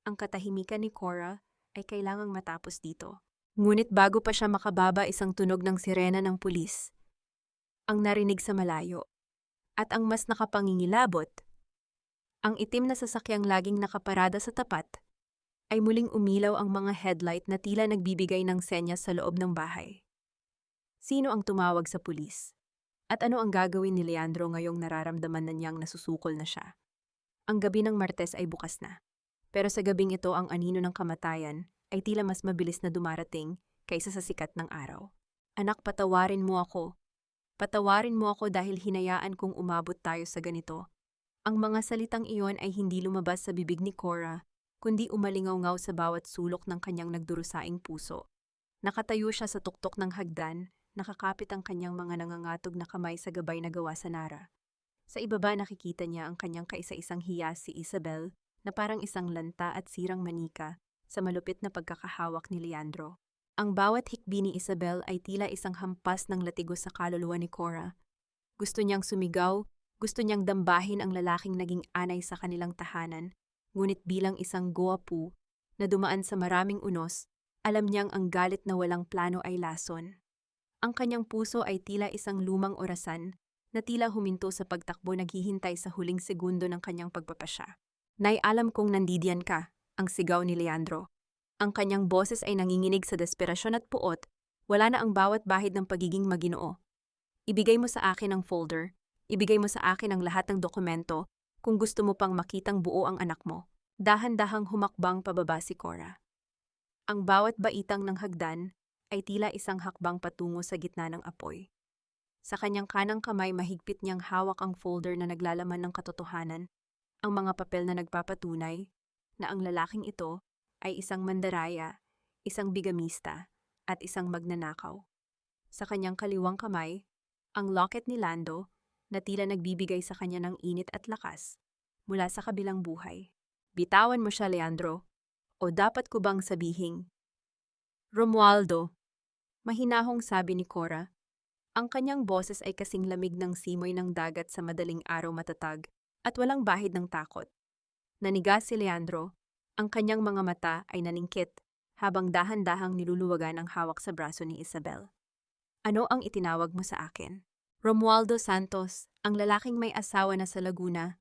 Ang katahimikan ni Cora ay kailangang matapos dito. Ngunit bago pa siya makababa, isang tunog ng sirena ng pulis ang narinig sa malayo. At ang mas nakapangingilabot, ang itim na sasakyang laging nakaparada sa tapat, ay muling umilaw ang mga headlight na tila nagbibigay ng senyas sa loob ng bahay. Sino ang tumawag sa pulis? At ano ang gagawin ni Leandro ngayong nararamdaman na niyang nasusukol na siya? Ang gabi ng Martes ay bukas na. Pero sa gabing ito, ang anino ng kamatayan ay tila mas mabilis na dumarating kaysa sa sikat ng araw. Anak, patawarin mo ako. Patawarin mo ako dahil hinayaan kong umabot tayo sa ganito. Ang mga salitang iyon ay hindi lumabas sa bibig ni Cora, kundi umalingaw-ngaw sa bawat sulok ng kanyang nagdurusaing puso. Nakatayo siya sa tuktok ng hagdan, nakakapit ang kanyang mga nangangatog na kamay sa gabay na gawa sa Nara. Sa ibaba nakikita niya ang kanyang kaisa-isang hiyas, si Isabel, na parang isang lanta at sirang manika sa malupit na pagkakahawak ni Leandro. Ang bawat hikbi ni Isabel ay tila isang hampas ng latigo sa kaluluwa ni Cora. Gusto niyang sumigaw, gusto niyang dambahin ang lalaking naging anay sa kanilang tahanan, ngunit bilang isang guwapo na dumaan sa maraming unos, alam niyang ang galit na walang plano ay lason. Ang kanyang puso ay tila isang lumang orasan na tila huminto sa pagtakbo, naghihintay sa huling segundo ng kanyang pagpapasya. Nay, alam kong nandidiyan ka, ang sigaw ni Leandro. Ang kanyang boses ay nanginginig sa desperasyon at puot, wala na ang bawat bahid ng pagiging maginoo. Ibigay mo sa akin ang folder, ibigay mo sa akin ang lahat ng dokumento kung gusto mo pang makitang buo ang anak mo. Dahan-dahang humakbang pababa si Cora. Ang bawat baitang ng hagdan ay tila isang hakbang patungo sa gitna ng apoy. Sa kanyang kanang kamay, mahigpit niyang hawak ang folder na naglalaman ng katotohanan, ang mga papel na nagpapatunay na ang lalaking ito ay isang mandaraya, isang bigamista, at isang magnanakaw. Sa kanyang kaliwang kamay, ang locket ni Lando na tila nagbibigay sa kanya ng init at lakas mula sa kabilang buhay. Bitawan mo siya, Leandro, o dapat ko bang sabihing? Romualdo, mahinahong sabi ni Cora. Ang kanyang boses ay kasing lamig ng simoy ng dagat sa madaling araw, matatag at walang bahid ng takot. Nanigas si Leandro. Ang kanyang mga mata ay naningkit habang dahan-dahang niluluwagan ang hawak sa braso ni Isabel. Ano ang itinawag mo sa akin? Romualdo Santos, ang lalaking may asawa na sa Laguna,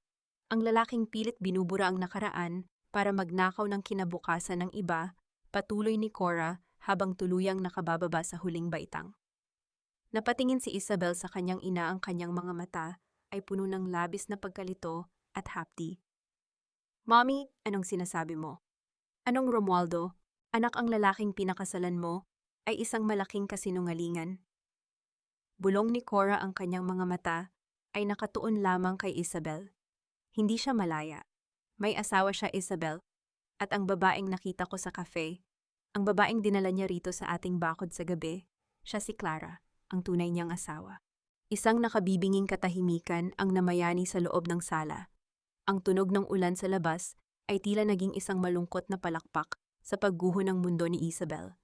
ang lalaking pilit binubura ang nakaraan para magnakaw ng kinabukasan ng iba, patuloy ni Cora habang tuluyang nakabababa sa huling baitang. Napatingin si Isabel sa kanyang ina, ang kanyang mga mata ay puno ng labis na pagkalito at hapdi. Mommy, anong sinasabi mo? Anong Romualdo? Anak, ang lalaking pinakasalan mo ay isang malaking kasinungalingan. Bulong ni Cora, ang kanyang mga mata ay nakatuon lamang kay Isabel. Hindi siya malaya. May asawa siya, Isabel, at ang babaeng nakita ko sa cafe, ang babaeng dinala niya rito sa ating bakod sa gabi, siya si Clara, ang tunay niyang asawa. Isang nakabibinging katahimikan ang namayani sa loob ng sala. Ang tunog ng ulan sa labas ay tila naging isang malungkot na palakpak sa pagguho ng mundo ni Isabel.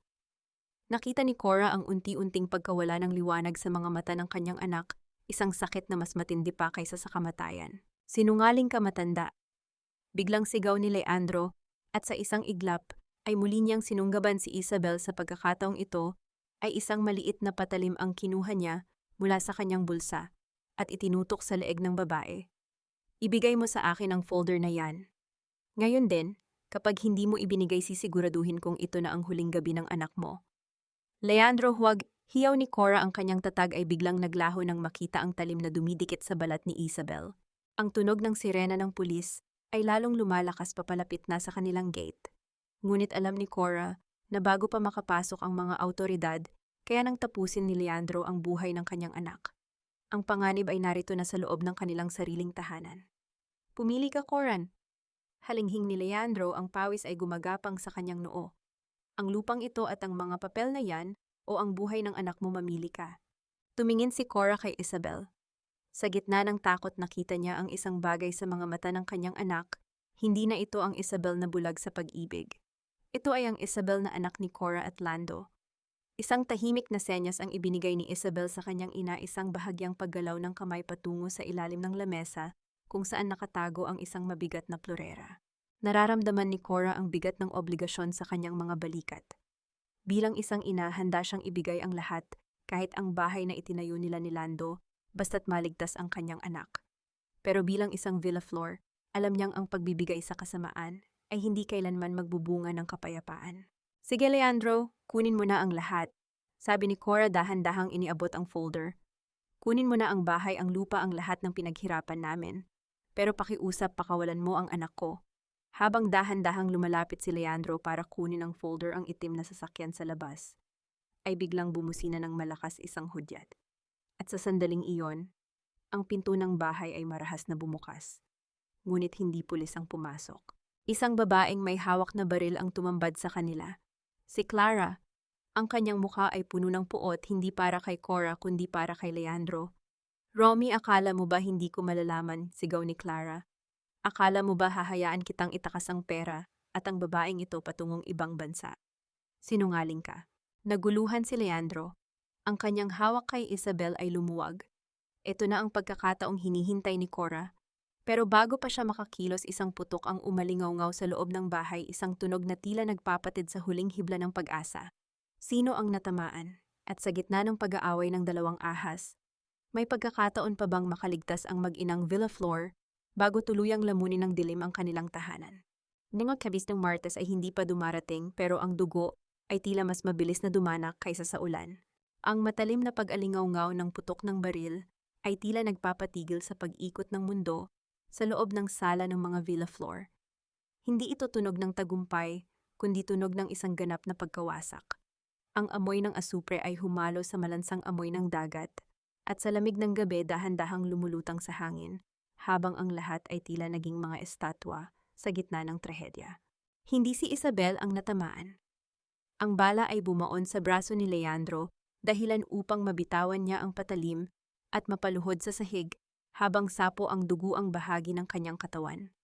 Nakita ni Cora ang unti-unting pagkawala ng liwanag sa mga mata ng kanyang anak, isang sakit na mas matindi pa kaysa sa kamatayan. Sinungaling ka, matanda. Biglang sigaw ni Leandro, at sa isang iglap ay muli niyang sinunggaban si Isabel. Sa pagkakataong ito ay isang maliit na patalim ang kinuha niya mula sa kanyang bulsa at itinutok sa leeg ng babae. Ibigay mo sa akin ang folder na yan. Ngayon din, kapag hindi mo ibinigay, sisiguraduhin kong ito na ang huling gabi ng anak mo. Leandro, huwag! Hiyaw ni Cora. Ang kanyang tatag ay biglang naglaho nang makita ang talim na dumidikit sa balat ni Isabel. Ang tunog ng sirena ng pulis ay lalong lumalakas papalapit na sa kanilang gate. Ngunit alam ni Cora na bago pa makapasok ang mga awtoridad, kaya nang tapusin ni Leandro ang buhay ng kanyang anak. Ang panganib ay narito na sa loob ng kanilang sariling tahanan. Pumili ka, Coran. Halinghing ni Leandro, ang pawis ay gumagapang sa kanyang noo. Ang lupang ito at ang mga papel na yan o ang buhay ng anak mo, mamili ka. Tumingin si Cora kay Isabel. Sa gitna ng takot, nakita niya ang isang bagay sa mga mata ng kanyang anak. Hindi na ito ang Isabel na bulag sa pag-ibig. Ito ay ang Isabel na anak ni Cora at Lando. Isang tahimik na senyas ang ibinigay ni Isabel sa kanyang ina, isang bahagyang paggalaw ng kamay patungo sa ilalim ng lamesa kung saan nakatago ang isang mabigat na plorera. Nararamdaman ni Cora ang bigat ng obligasyon sa kanyang mga balikat. Bilang isang ina, handa siyang ibigay ang lahat, kahit ang bahay na itinayo nila ni Lando, basta't maligtas ang kanyang anak. Pero bilang isang Villaflor, alam niyang ang pagbibigay sa kasamaan ay hindi kailanman magbubunga ng kapayapaan. Sige Leandro, kunin mo na ang lahat. Sabi ni Cora dahan-dahang iniabot ang folder. Kunin mo na ang bahay, ang lupa, ang lahat ng pinaghirapan namin. Pero pakiusap, pakawalan mo ang anak ko. Habang dahan-dahang lumalapit si Leandro para kunin ang folder, ang itim na sasakyan sa labas, ay biglang bumusina ng malakas isang hudyat. At sa sandaling iyon, ang pinto ng bahay ay marahas na bumukas. Ngunit hindi pulis ang pumasok. Isang babaeng may hawak na baril ang tumambad sa kanila. Si Clara. Ang kanyang mukha ay puno ng puot, hindi para kay Cora kundi para kay Leandro. Romy, akala mo ba hindi ko malalaman? Sigaw ni Clara. Akala mo ba hahayaan kitang itakas ang pera at ang babaeng ito patungong ibang bansa? Sinungaling ka. Naguluhan si Leandro. Ang kanyang hawak kay Isabel ay lumuwag. Ito na ang pagkakataong hinihintay ni Cora. Pero bago pa siya makakilos, isang putok ang umalingaw-ngaw sa loob ng bahay, isang tunog na tila nagpapatid sa huling hibla ng pag-asa. Sino ang natamaan? At sa gitna ng pag-aaway ng dalawang ahas, may pagkakataon pa bang makaligtas ang mag-inang Villaflor bago tuluyang lamunin ng dilim ang kanilang tahanan? Mga kabis ng Martes ay hindi pa dumarating, pero ang dugo ay tila mas mabilis na dumanak kaysa sa ulan. Ang matalim na pag-alingaw-ngaw ng putok ng baril ay tila nagpapatigil sa pag-ikot ng mundo sa loob ng sala ng mga Villaflor. Hindi ito tunog ng tagumpay, kundi tunog ng isang ganap na pagkawasak. Ang amoy ng asupre ay humalo sa malansang amoy ng dagat, at sa lamig ng gabi dahan-dahang lumulutang sa hangin, habang ang lahat ay tila naging mga estatwa sa gitna ng trahedya. Hindi si Isabel ang natamaan. Ang bala ay bumaon sa braso ni Leandro, dahilan upang mabitawan niya ang patalim at mapaluhod sa sahig, habang sapo ang dugo ang bahagi ng kanyang katawan.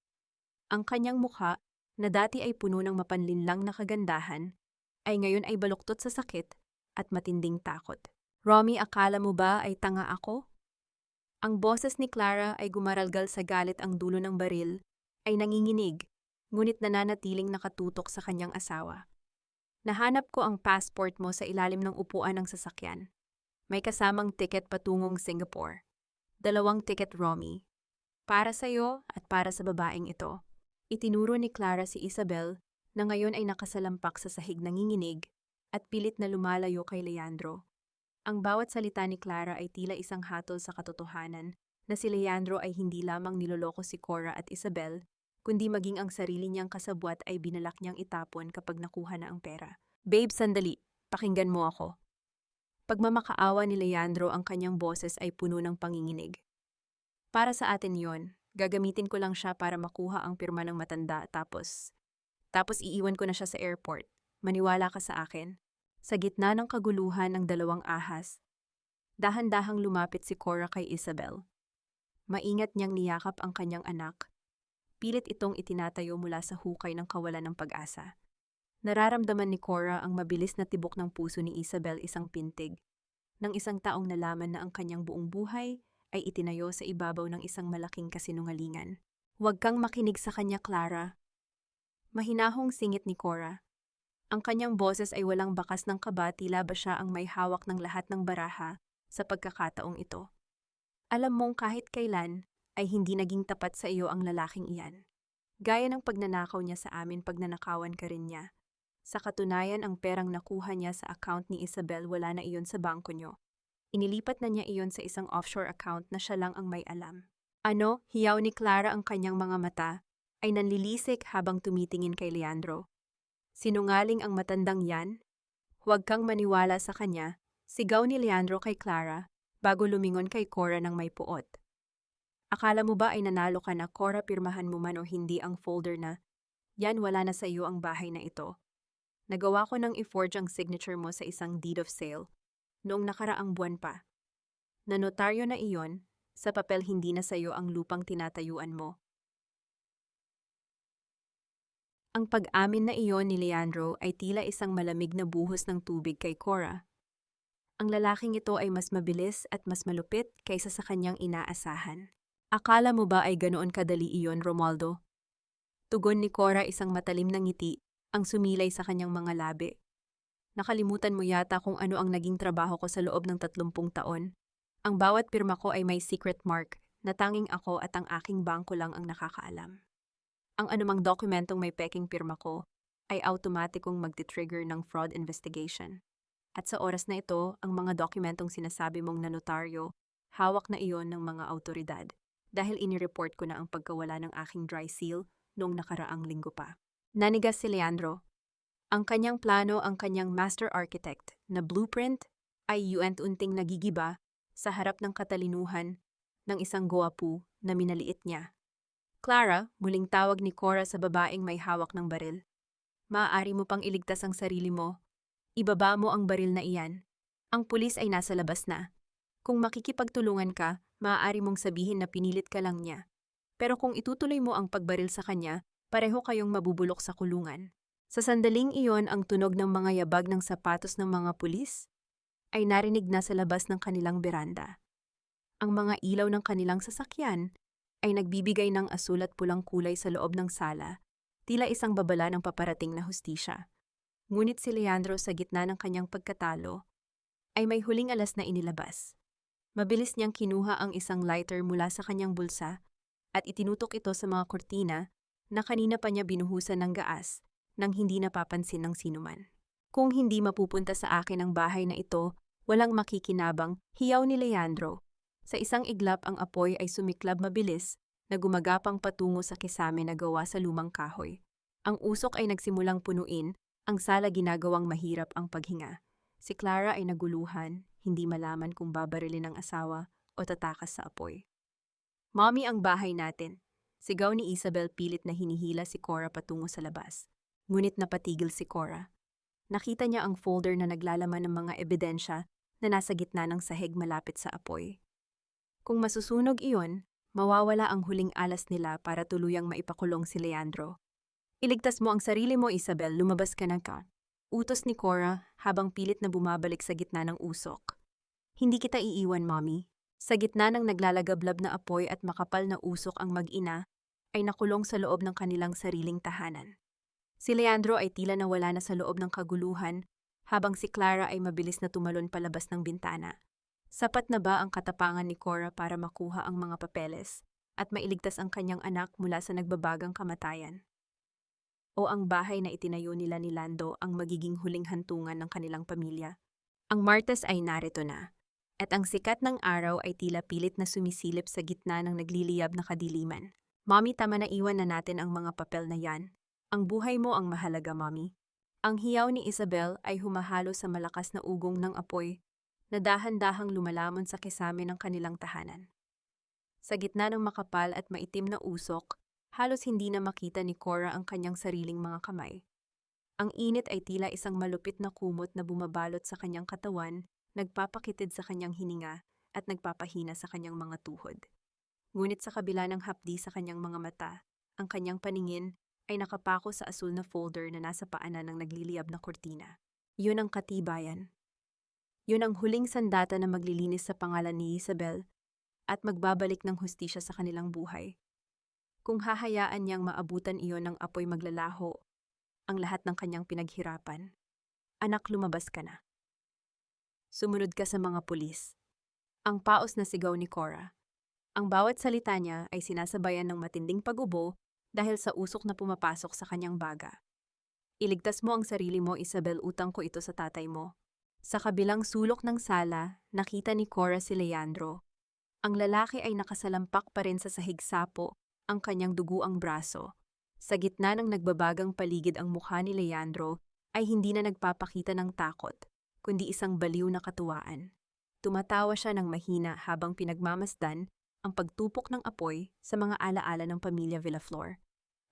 Ang kanyang mukha, na dati ay puno ng mapanlinlang na kagandahan, ay ngayon ay baluktot sa sakit at matinding takot. Romy, akala mo ba ay tanga ako? Ang boses ni Clara ay gumaralgal sa galit, ang dulo ng baril ay nanginginig, ngunit nananatiling nakatutok sa kanyang asawa. Nahanap ko ang passport mo sa ilalim ng upuan ng sasakyan. May kasamang tiket patungong Singapore. 2 tiket, Romy. Para sa iyo at para sa babaeng ito. Itinuro ni Clara si Isabel na ngayon ay nakasalampak sa sahig, nanginginig at pilit na lumalayo kay Leandro. Ang bawat salita ni Clara ay tila isang hatol sa katotohanan na si Leandro ay hindi lamang niloloko si Cora at Isabel, kundi maging ang sarili niyang kasabwat ay binalak niyang itapon kapag nakuha na ang pera. Babe, sandali. Pakinggan mo ako. Pagmamakaawa ni Leandro, ang kanyang boses ay puno ng panginginig. Para sa atin yon, gagamitin ko lang siya para makuha ang pirma ng matanda, tapos iiwan ko na siya sa airport. Maniwala ka sa akin. Sa gitna ng kaguluhan ng dalawang ahas, dahan-dahang lumapit si Cora kay Isabel. Maingat niyang niyakap ang kanyang anak. Pilit itong itinatayo mula sa hukay ng kawalan ng pag-asa. Nararamdaman ni Cora ang mabilis na tibok ng puso ni Isabel, isang pintig, ng isang taong nalaman na ang kanyang buong buhay ay itinayo sa ibabaw ng isang malaking kasinungalingan. Huwag kang makinig sa kanya, Clara. Mahinahong singit ni Cora. Ang kanyang boses ay walang bakas ng kaba, tila ba siya ang may hawak ng lahat ng baraha sa pagkakataong ito. Alam mong kahit kailan ay hindi naging tapat sa iyo ang lalaking iyan. Gaya ng pagnanakaw niya sa amin, pagnanakawan ka rin niya. Sa katunayan, ang perang nakuha niya sa account ni Isabel, wala na iyon sa bangko niyo. Inilipat na niya iyon sa isang offshore account na siya lang ang may alam. Ano? Hiyaw ni Clara, ang kanyang mga mata ay nanlilisik habang tumitingin kay Leandro. Sinungaling ang matandang yan? Huwag kang maniwala sa kanya, sigaw ni Leandro kay Clara bago lumingon kay Cora ng may puot. Akala mo ba ay nanalo ka na, Cora? Pirmahan mo man o hindi ang folder na, yan, wala na sa iyo ang bahay na ito. Nagawa ko nang i-forge ang signature mo sa isang deed of sale noong nakaraang buwan pa. Nanotaryo na iyon, sa papel hindi na sa iyo ang lupang tinatayuan mo. Ang pag-amin na iyon ni Leandro ay tila isang malamig na buhos ng tubig kay Cora. Ang lalaking ito ay mas mabilis at mas malupit kaysa sa kanyang inaasahan. Akala mo ba ay ganoon kadali iyon, Romualdo? Tugon ni Cora, isang matalim na ngiti ang sumilay sa kanyang mga labi. Nakalimutan mo yata kung ano ang naging trabaho ko sa loob ng 30 taon. Ang bawat pirma ko ay may secret mark na tanging ako at ang aking bangko lang ang nakakaalam. Ang anumang dokumentong may peking pirma ko ay automatikong magti-trigger ng fraud investigation. At sa oras na ito, ang mga dokumentong sinasabi mong na notaryo, hawak na iyon ng mga autoridad dahil inireport ko na ang pagkawala ng aking dry seal noong nakaraang linggo pa. Nanigas si Leandro. Ang kanyang plano, ang kanyang master architect na blueprint ay unti-unting nagigiba sa harap ng katalinuhan ng isang guwapo na minaliit niya. Clara, muling tawag ni Cora sa babaeng may hawak ng baril. Maaari mo pang iligtas ang sarili mo. Ibaba mo ang baril na iyan. Ang pulis ay nasa labas na. Kung makikipagtulungan ka, maaari mong sabihin na pinilit ka lang niya. Pero kung itutuloy mo ang pagbaril sa kanya, pareho kayong mabubulok sa kulungan. Sa sandaling iyon, ang tunog ng mga yabag ng sapatos ng mga pulis ay narinig na sa labas ng kanilang beranda. Ang mga ilaw ng kanilang sasakyan ay nagbibigay ng asul at pulang kulay sa loob ng sala, tila isang babala ng paparating na hustisya. Ngunit si Leandro sa gitna ng kanyang pagkatalo ay may huling alas na inilabas. Mabilis niyang kinuha ang isang lighter mula sa kanyang bulsa at itinutok ito sa mga kortina na kanina pa niya binuhusan ng gaas nang hindi napapansin ng sinuman. Kung hindi mapupunta sa akin ang bahay na ito, walang makikinabang, hiyaw ni Leandro. Sa isang iglap ang apoy ay sumiklab mabilis na gumagapang patungo sa kisame na gawa sa lumang kahoy. Ang usok ay nagsimulang punuin, ang sala ginagawang mahirap ang paghinga. Si Clara ay naguluhan, hindi malaman kung babarilin ang asawa o tatakas sa apoy. "Mommy, ang bahay natin." Sigaw ni Isabel pilit na hinihila si Cora patungo sa labas. Ngunit napatigil si Cora. Nakita niya ang folder na naglalaman ng mga ebidensya na nasa gitna ng sahig malapit sa apoy. Kung masusunog iyon, mawawala ang huling alas nila para tuluyang maipakulong si Leandro. "Iligtas mo ang sarili mo, Isabel, lumabas ka na ka." Utos ni Cora habang pilit na bumabalik sa gitna ng usok. "Hindi kita iiwan, Mommy." Sa gitna ng naglalagablab na apoy at makapal na usok ang mag-ina, ay nakulong sa loob ng kanilang sariling tahanan. Si Leandro ay tila nawala na sa loob ng kaguluhan, habang si Clara ay mabilis na tumalon palabas ng bintana. Sapat na ba ang katapangan ni Cora para makuha ang mga papeles at mailigtas ang kanyang anak mula sa nagbabagang kamatayan? O ang bahay na itinayo nila ni Lando ang magiging huling hantungan ng kanilang pamilya? Ang Martes ay narito na, at ang sikat ng araw ay tila pilit na sumisilip sa gitna ng nagliliyab na kadiliman. "Mommy, tama na, iwan na natin ang mga papel na yan. Ang buhay mo ang mahalaga, Mommy." Ang hiyaw ni Isabel ay humahalo sa malakas na ugong ng apoy na dahan-dahang lumalamon sa kisame ng kanilang tahanan. Sa gitna ng makapal at maitim na usok, halos hindi na makita ni Cora ang kanyang sariling mga kamay. Ang init ay tila isang malupit na kumot na bumabalot sa kanyang katawan, nagpapakitid sa kanyang hininga at nagpapahina sa kanyang mga tuhod. Ngunit sa kabila ng hapdi sa kanyang mga mata, ang kanyang paningin ay nakapako sa asul na folder na nasa paanan ng nagliliyab na kortina. Yun ang katibayan. Yun ang huling sandata na maglilinis sa pangalan ni Isabel at magbabalik ng hustisya sa kanilang buhay. Kung hahayaan niyang maabutan iyon ng apoy maglalaho, ang lahat ng kanyang pinaghirapan, "Anak, lumabas ka na. Sumunod ka sa mga pulis." Ang paos na sigaw ni Cora. Ang bawat salita niya ay sinasabayan ng matinding pag-ubo dahil sa usok na pumapasok sa kanyang baga. "Iligtas mo ang sarili mo, Isabel, utang ko ito sa tatay mo." Sa kabilang sulok ng sala, nakita ni Cora si Leandro. Ang lalaki ay nakasalampak pa rin sa sahig sapo, ang kanyang duguang braso. Sa gitna ng nagbabagang paligid ang mukha ni Leandro ay hindi na nagpapakita ng takot, kundi isang baliw na katuwaan. Tumatawa siya ng mahina habang pinagmamasdan ang pagtupok ng apoy sa mga alaala ng pamilya Villaflor.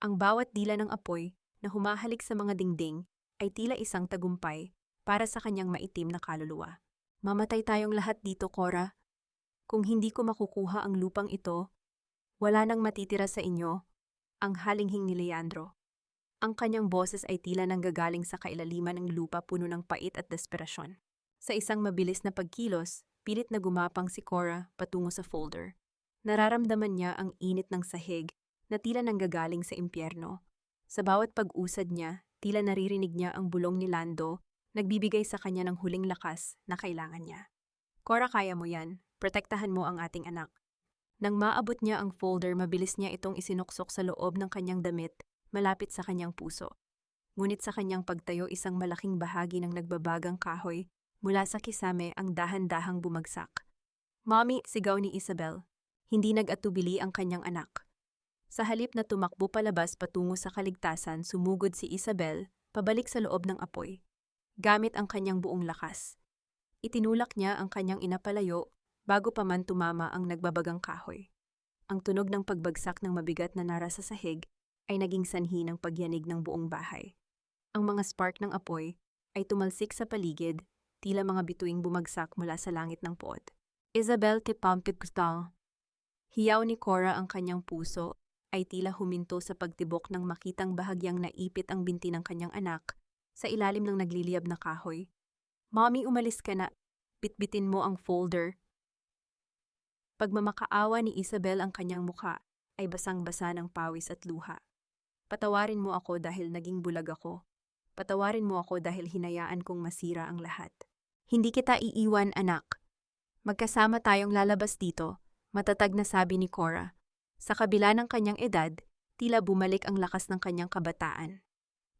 Ang bawat dila ng apoy na humahalik sa mga dingding ay tila isang tagumpay para sa kanyang maitim na kaluluwa. "Mamatay tayong lahat dito, Cora. Kung hindi ko makukuha ang lupang ito, wala nang matitira sa inyo." Ang halinghing ni Leandro. Ang kanyang boses ay tila nanggagaling sa kailaliman ng lupa puno ng pait at desperasyon. Sa isang mabilis na pagkilos, pilit na gumapang si Cora patungo sa folder. Nararamdaman niya ang init ng sahig na tila nanggagaling sa impyerno. Sa bawat pag-usad niya, tila naririnig niya ang bulong ni Lando nagbibigay sa kanya ng huling lakas na kailangan niya. Cora, kaya mo yan. Protektahan mo ang ating anak. Nang maabot niya ang folder, mabilis niya itong isinuksok sa loob ng kanyang damit, malapit sa kanyang puso. Ngunit sa kanyang pagtayo, isang malaking bahagi ng nagbabagang kahoy mula sa kisame ang dahan-dahang bumagsak. "Mommy!" sigaw ni Isabel. Hindi nag-atubili ang kanyang anak. Sa halip na tumakbo palabas patungo sa kaligtasan, sumugod si Isabel pabalik sa loob ng apoy. Gamit ang kanyang buong lakas. Itinulak niya ang kanyang ina palayo bago pa man tumama ang nagbabagang kahoy. Ang tunog ng pagbagsak ng mabigat na nara sa sahig ay naging sanhi ng pagyanig ng buong bahay. Ang mga spark ng apoy ay tumalsik sa paligid, tila mga bituing bumagsak mula sa langit ng puot. Isabel Tipampitgustal. Hiyaw ni Cora, ang kanyang puso ay tila huminto sa pagtibok nang makitang bahagyang naipit ang binti ng kanyang anak sa ilalim ng nagliliyab na kahoy. "Mommy, umalis ka na. Bitbitin mo ang folder." Pagmamakaawa ni Isabel, ang kanyang mukha ay basang-basa ng pawis at luha. "Patawarin mo ako dahil naging bulag ako. Patawarin mo ako dahil hinayaan kong masira ang lahat. Hindi kita iiwan, anak. Magkasama tayong lalabas dito," matatag na sabi ni Cora. Sa kabila ng kanyang edad, tila bumalik ang lakas ng kanyang kabataan.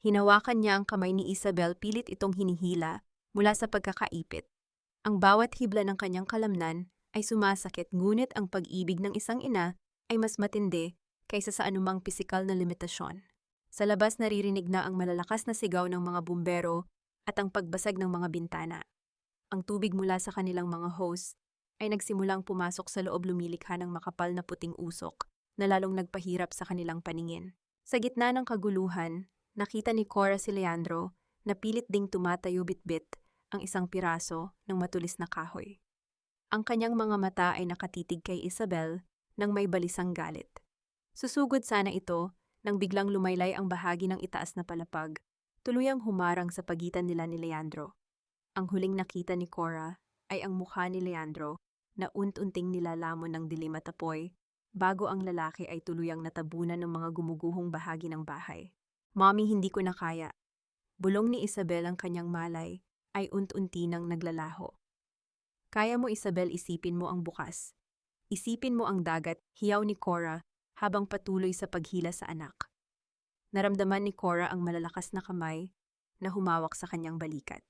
Hinawakan niya ang kamay ni Isabel, pilit itong hinihila mula sa pagkakaipit. Ang bawat hibla ng kanyang kalamnan ay sumasakit, ngunit ang pag-ibig ng isang ina ay mas matindi kaysa sa anumang pisikal na limitasyon. Sa labas, naririnig na ang malalakas na sigaw ng mga bumbero at ang pagbasag ng mga bintana. Ang tubig mula sa kanilang mga hose ay nagsimulang pumasok sa loob, lumilikha ng makapal na puting usok na lalong nagpahirap sa kanilang paningin. Sa gitna ng kaguluhan, nakita ni Cora si Leandro na pilit ding tumatayo bitbit ang isang piraso ng matulis na kahoy. Ang kanyang mga mata ay nakatitig kay Isabel nang may balisang galit. Susugod sana ito nang biglang lumaylay ang bahagi ng itaas na palapag, tuluyang humarang sa pagitan nila ni Leandro. Ang huling nakita ni Cora ay ang mukha ni Leandro na unti-unting nilalamon ng dilim at apoy, bago ang lalaki ay tuluyang natabunan ng mga gumuguhong bahagi ng bahay. "Mommy, hindi ko na kaya." Bulong ni Isabel, ang kanyang malay ay unti-unti nang naglalaho. "Kaya mo, Isabel, isipin mo ang bukas. Isipin mo ang dagat," hiyaw ni Cora habang patuloy sa paghila sa anak. Naramdaman ni Cora ang malalakas na kamay na humawak sa kanyang balikat.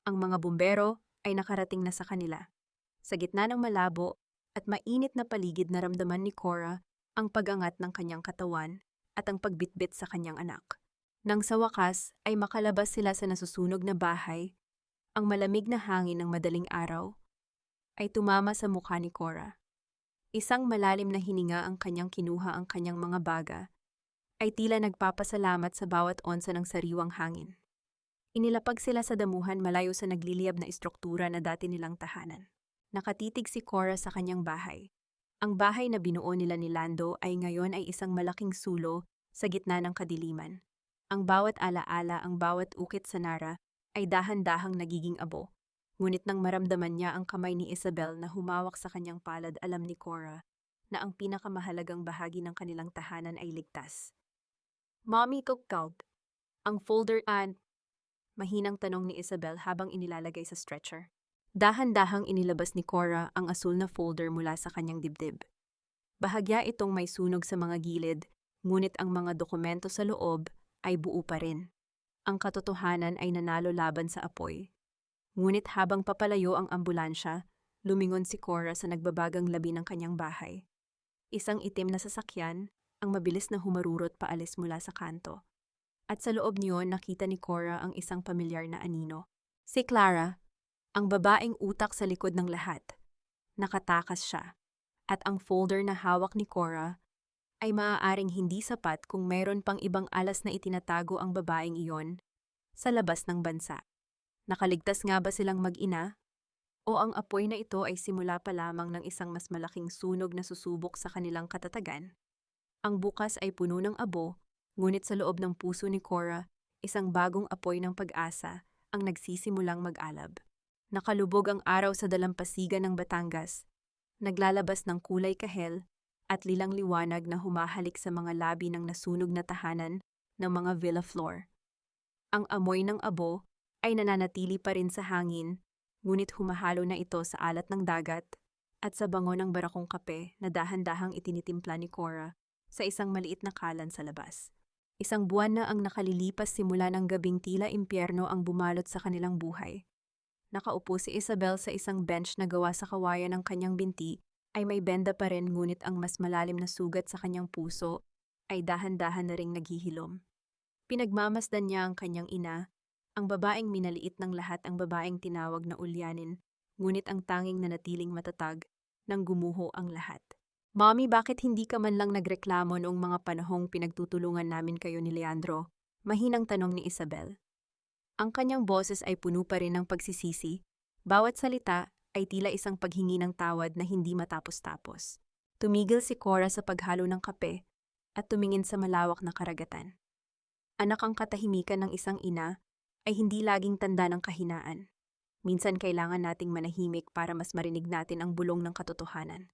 Ang mga bumbero ay nakarating na sa kanila. Sa gitna ng malabo at mainit na paligid, naramdaman ni Cora ang pag-angat ng kanyang katawan at ang pagbitbit sa kanyang anak. Nang sa wakas ay makalabas sila sa nasusunog na bahay, ang malamig na hangin ng madaling araw ay tumama sa mukha ni Cora. Isang malalim na hininga ang kanyang kinuha, ang kanyang mga baga ay tila nagpapasalamat sa bawat onsa ng sariwang hangin. Inilapag sila sa damuhan, malayo sa nagliliyab na istruktura na dati nilang tahanan. Nakatitig si Cora sa kanyang bahay. Ang bahay na binuo nila ni Lando ay ngayon ay isang malaking sulo sa gitna ng kadiliman. Ang bawat alaala, ang bawat ukit sa nara ay dahan-dahang nagiging abo. Ngunit nang maramdaman niya ang kamay ni Isabel na humawak sa kanyang palad, alam ni Cora na ang pinakamahalagang bahagi ng kanilang tahanan ay ligtas. "Mommy, cooked ang folder and..." mahinang tanong ni Isabel habang inilalagay sa stretcher. Dahan-dahang inilabas ni Cora ang asul na folder mula sa kanyang dibdib. Bahagya itong may sunog sa mga gilid, ngunit ang mga dokumento sa loob ay buo pa rin. Ang katotohanan ay nanalo laban sa apoy. Ngunit habang papalayo ang ambulansya, lumingon si Cora sa nagbabagang labi ng kanyang bahay. Isang itim na sasakyan ang mabilis na humarurot paalis mula sa kanto. At sa loob niyon, nakita ni Cora ang isang pamilyar na anino. Si Clara, ang babaeng utak sa likod ng lahat. Nakatakas siya, at ang folder na hawak ni Cora ay maaaring hindi sapat kung mayroon pang ibang alas na itinatago ang babaeng iyon sa labas ng bansa. Nakaligtas nga ba silang mag-ina? O ang apoy na ito ay simula pa lamang ng isang mas malaking sunog na susubok sa kanilang katatagan? Ang bukas ay puno ng abo, ngunit sa loob ng puso ni Cora, isang bagong apoy ng pag-asa ang nagsisimulang mag-alab. Nakalubog ang araw sa dalampasigan ng Batangas, naglalabas ng kulay kahel at lilang liwanag na humahalik sa mga labi ng nasunog na tahanan ng mga villa floor. Ang amoy ng abo ay nananatili pa rin sa hangin, ngunit humahalo na ito sa alat ng dagat at sa bango ng barakong kape na dahan-dahang itinitimpla ni Cora sa isang maliit na kalan sa labas. Isang buwan na ang nakalilipas simula ng gabing tila impyerno ang bumalot sa kanilang buhay. Nakaupo si Isabel sa isang bench na gawa sa kawayan ng kanyang binti ay may benda pa rin, ngunit ang mas malalim na sugat sa kanyang puso ay dahan-dahan na ring naghihilom. Pinagmamasdan niya ang kanyang ina, ang babaeng minaliit ng lahat, ang babaeng tinawag na Ulyanin, ngunit ang tanging nanatiling matatag nang gumuho ang lahat. Mommy, bakit hindi ka man lang nagreklamo noong mga panahong pinagtutulungan namin kayo ni Leandro? Mahinang tanong ni Isabel. Ang kanyang boses ay puno pa rin ng pagsisisi. Bawat salita ay tila isang paghingi ng tawad na hindi matapos-tapos. Tumigil si Cora sa paghalo ng kape at tumingin sa malawak na karagatan. Anak, ang katahimikan ng isang ina ay hindi laging tanda ng kahinaan. Minsan kailangan nating manahimik para mas marinig natin ang bulong ng katotohanan.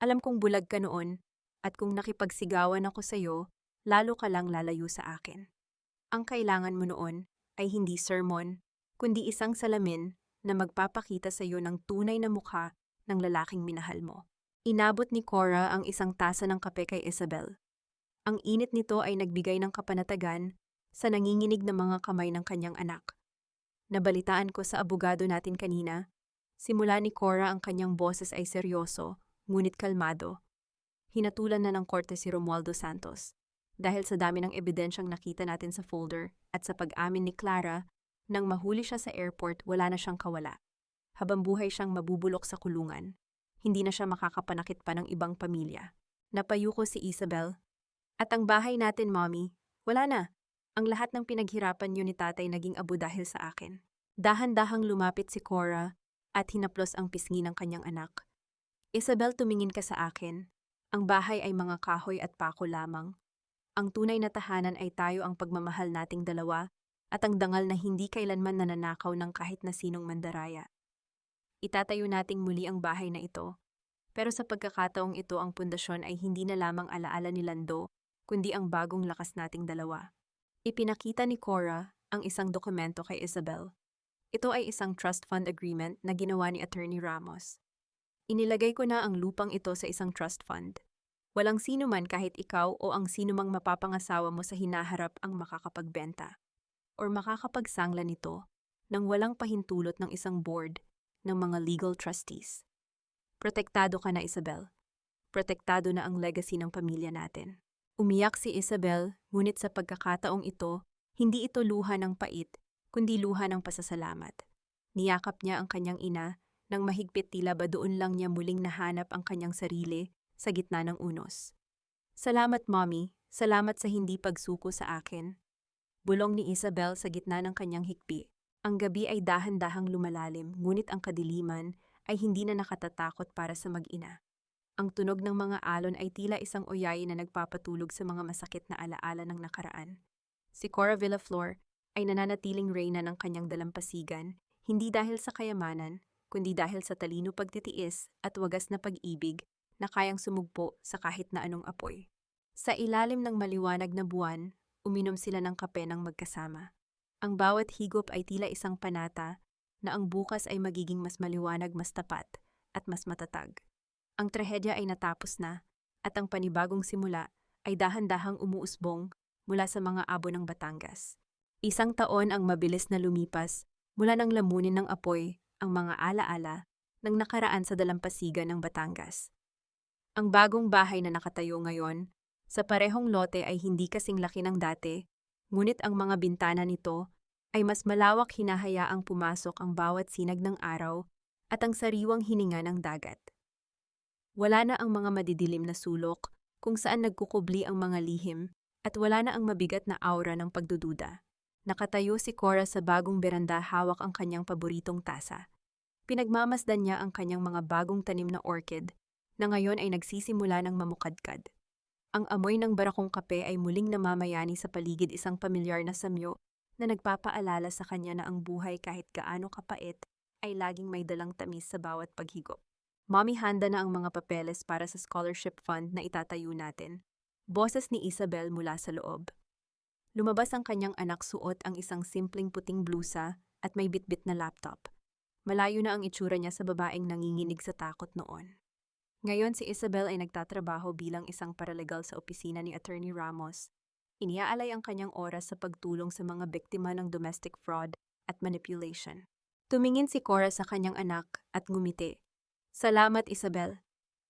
Alam kong bulag ka noon, at kung nakipagsigawan ako sa iyo, lalo ka lang lalayo sa akin. Ang kailangan mo noon ay hindi sermon, kundi isang salamin na magpapakita sa iyo ng tunay na mukha ng lalaking minahal mo. Inabot ni Cora ang isang tasa ng kape kay Isabel. Ang init nito ay nagbigay ng kapanatagan sa nanginginig na mga kamay ng kanyang anak. Nabalitaan ko sa abogado natin kanina, simula ni Cora ang kanyang boses ay seryoso, ngunit kalmado. Hinatulan na ng korte si Romualdo Santos dahil sa dami ng ebidensyang nakita natin sa folder at sa pag-amin ni Clara nang mahuli siya sa airport, wala na siyang kawala. Habang buhay siyang mabubulok sa kulungan, hindi na siya makakapanakit pa ng ibang pamilya. Napayuko si Isabel. At ang bahay natin, Mommy, wala na. Ang lahat ng pinaghirapan niyo ni tatay naging abo dahil sa akin. Dahan-dahang lumapit si Cora at hinaplos ang pisngi ng kanyang anak. Isabel, tumingin ka sa akin. Ang bahay ay mga kahoy at pako lamang. Ang tunay na tahanan ay tayo, ang pagmamahal nating dalawa, at ang dangal na hindi kailanman nananakaw ng kahit na sinong mandaraya. Itatayo nating muli ang bahay na ito. Pero sa pagkakataong ito, ang pundasyon ay hindi na lamang alaala ni Lando, kundi ang bagong lakas nating dalawa. Ipinakita ni Cora ang isang dokumento kay Isabel. Ito ay isang trust fund agreement na ginawa ni Attorney Ramos. Inilagay ko na ang lupang ito sa isang trust fund. Walang sino man, kahit ikaw o ang sino mang mapapangasawa mo sa hinaharap, ang makakapagbenta or makakapagsangla nito nang walang pahintulot ng isang board ng mga legal trustees. Protektado ka na, Isabel. Protektado na ang legacy ng pamilya natin. Umiyak si Isabel, ngunit sa pagkakataong ito, hindi ito luha ng pait, kundi luha ng pasasalamat. Niyakap niya ang kanyang ina nang mahigpit, tila ba doon lang niya muling nahanap ang kanyang sarili sa gitna ng unos. Salamat, Mommy. Salamat sa hindi pagsuko sa akin. Bulong ni Isabel sa gitna ng kanyang hikbi. Ang gabi ay dahan-dahang lumalalim, ngunit ang kadiliman ay hindi na nakatatakot para sa mag-ina. Ang tunog ng mga alon ay tila isang oyay na nagpapatulog sa mga masakit na alaala ng nakaraan. Si Cora Villaflor ay nananatiling reyna ng kanyang dalampasigan, hindi dahil sa kayamanan, kundi dahil sa talino, pagtitiis at wagas na pag-ibig na kayang sumugpo sa kahit na anong apoy. Sa ilalim ng maliwanag na buwan, uminom sila ng kape ng magkasama. Ang bawat higop ay tila isang panata na ang bukas ay magiging mas maliwanag, mas tapat at mas matatag. Ang trahedya ay natapos na at ang panibagong simula ay dahan-dahang umuusbong mula sa mga abo ng Batangas. Isang taon ang mabilis na lumipas mula nang lamunin ng apoy ang mga alaala ng nakaraan sa dalampasigan ng Batangas. Ang bagong bahay na nakatayo ngayon sa parehong lote ay hindi kasing laki ng dati, ngunit ang mga bintana nito ay mas malawak, hinahayaang pumasok ang bawat sinag ng araw at ang sariwang hininga ng dagat. Wala na ang mga madidilim na sulok kung saan nagkukubli ang mga lihim, at wala na ang mabigat na aura ng pagdududa. Nakatayo si Cora sa bagong beranda, hawak ang kanyang paboritong tasa. Pinagmamasdan niya ang kanyang mga bagong tanim na orchid na ngayon ay nagsisimula ng mamukadkad. Ang amoy ng barakong kape ay muling namamayani sa paligid, isang pamilyar na samyo na nagpapaalala sa kanya na ang buhay, kahit gaano kapait, ay laging may dalang tamis sa bawat paghigop. Mommy, handa na ang mga papeles para sa scholarship fund na itatayo natin. Boses ni Isabel mula sa loob. Lumabas ang kanyang anak, suot ang isang simpleng puting blusa at may bitbit na laptop. Malayo na ang itsura niya sa babaeng nanginginig sa takot noon. Ngayon si Isabel ay nagtatrabaho bilang isang paralegal sa opisina ni Attorney Ramos. Iniaalay ang kanyang oras sa pagtulong sa mga biktima ng domestic fraud at manipulation. Tumingin si Cora sa kanyang anak at ngumiti. Salamat, Isabel.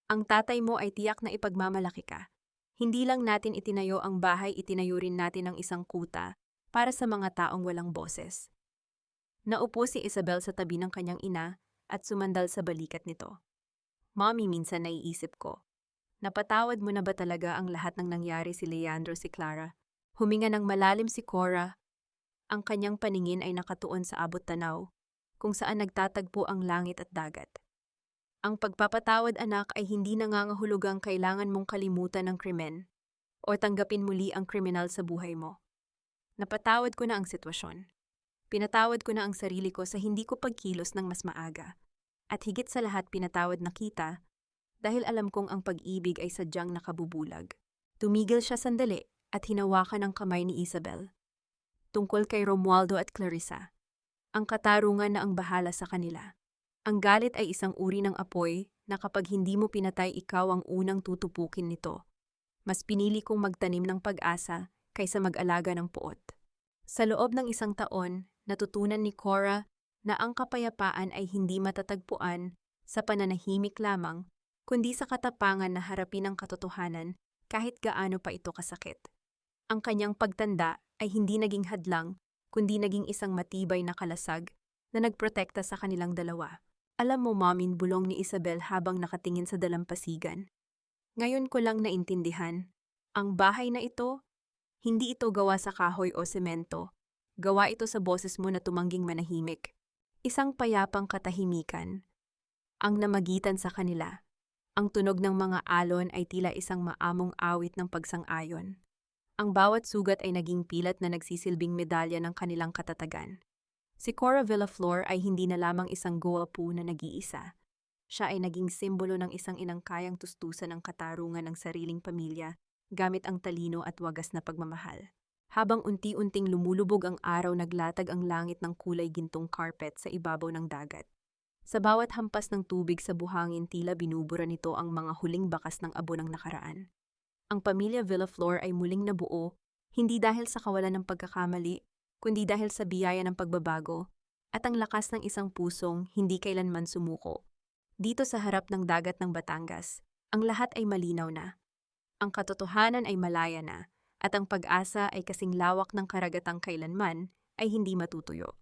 Ang tatay mo ay tiyak na ipagmamalaki ka. Hindi lang natin itinayo ang bahay, itinayo rin natin ang isang kuta para sa mga taong walang boses. Naupo si Isabel sa tabi ng kanyang ina at sumandal sa balikat nito. Mommy, minsan naiisip ko. Napatawad mo na ba talaga ang lahat ng nangyari si Leandro, si Clara? Huminga ng malalim si Cora. Ang kanyang paningin ay nakatuon sa abot-tanaw, kung saan nagtatagpo ang langit at dagat. Ang pagpapatawad, anak, ay hindi nangangahulugang kailangan mong kalimutan ang krimen o tanggapin muli ang kriminal sa buhay mo. Napatawad ko na ang sitwasyon. Pinatawad ko na ang sarili ko sa hindi ko pagkilos ng mas maaga. At higit sa lahat, pinatawad na kita dahil alam kong ang pag-ibig ay sadyang nakabubulag. Tumigil siya sandali at hinawakan ang kamay ni Isabel. Tungkol kay Romualdo at Clarissa, ang katarungan na ang bahala sa kanila. Ang galit ay isang uri ng apoy na kapag hindi mo pinatay, ikaw ang unang tutupukin nito. Mas pinili kong magtanim ng pag-asa kaysa mag-alaga ng puot. Sa loob ng 1 taon, natutunan ni Cora na ang kapayapaan ay hindi matatagpuan sa pananahimik lamang, kundi sa katapangan na harapin ang katotohanan kahit gaano pa ito kasakit. Ang kanyang pagtanda ay hindi naging hadlang, kundi naging isang matibay na kalasag na nagprotekta sa kanilang dalawa. Alam mo, Mamin, bulong ni Isabel habang nakatingin sa dalampasigan. Ngayon ko lang naintindihan, ang bahay na ito, hindi ito gawa sa kahoy o semento. Gawa ito sa boses mo na tumangging manahimik. Isang payapang katahimikan ang namagitan sa kanila. Ang tunog ng mga alon ay tila isang maamong awit ng pagsang-ayon. Ang bawat sugat ay naging pilat na nagsisilbing medalya ng kanilang katatagan. Si Cora Villaflor ay hindi na lamang isang gwapo na nag-iisa. Siya ay naging simbolo ng isang inang kayang tustusan ang katarungan ng sariling pamilya gamit ang talino at wagas na pagmamahal. Habang unti-unting lumulubog ang araw, naglatag ang langit ng kulay gintong carpet sa ibabaw ng dagat. Sa bawat hampas ng tubig sa buhangin, tila binubura nito ang mga huling bakas ng abo ng nakaraan. Ang pamilya Villaflor ay muling nabuo, hindi dahil sa kawalan ng pagkakamali, kundi dahil sa biyaya ng pagbabago at ang lakas ng isang pusong hindi kailanman sumuko. Dito sa harap ng dagat ng Batangas, ang lahat ay malinaw na. Ang katotohanan ay malaya na. At ang pag-asa ay kasing lawak ng karagatang kailanman ay hindi matutuyo.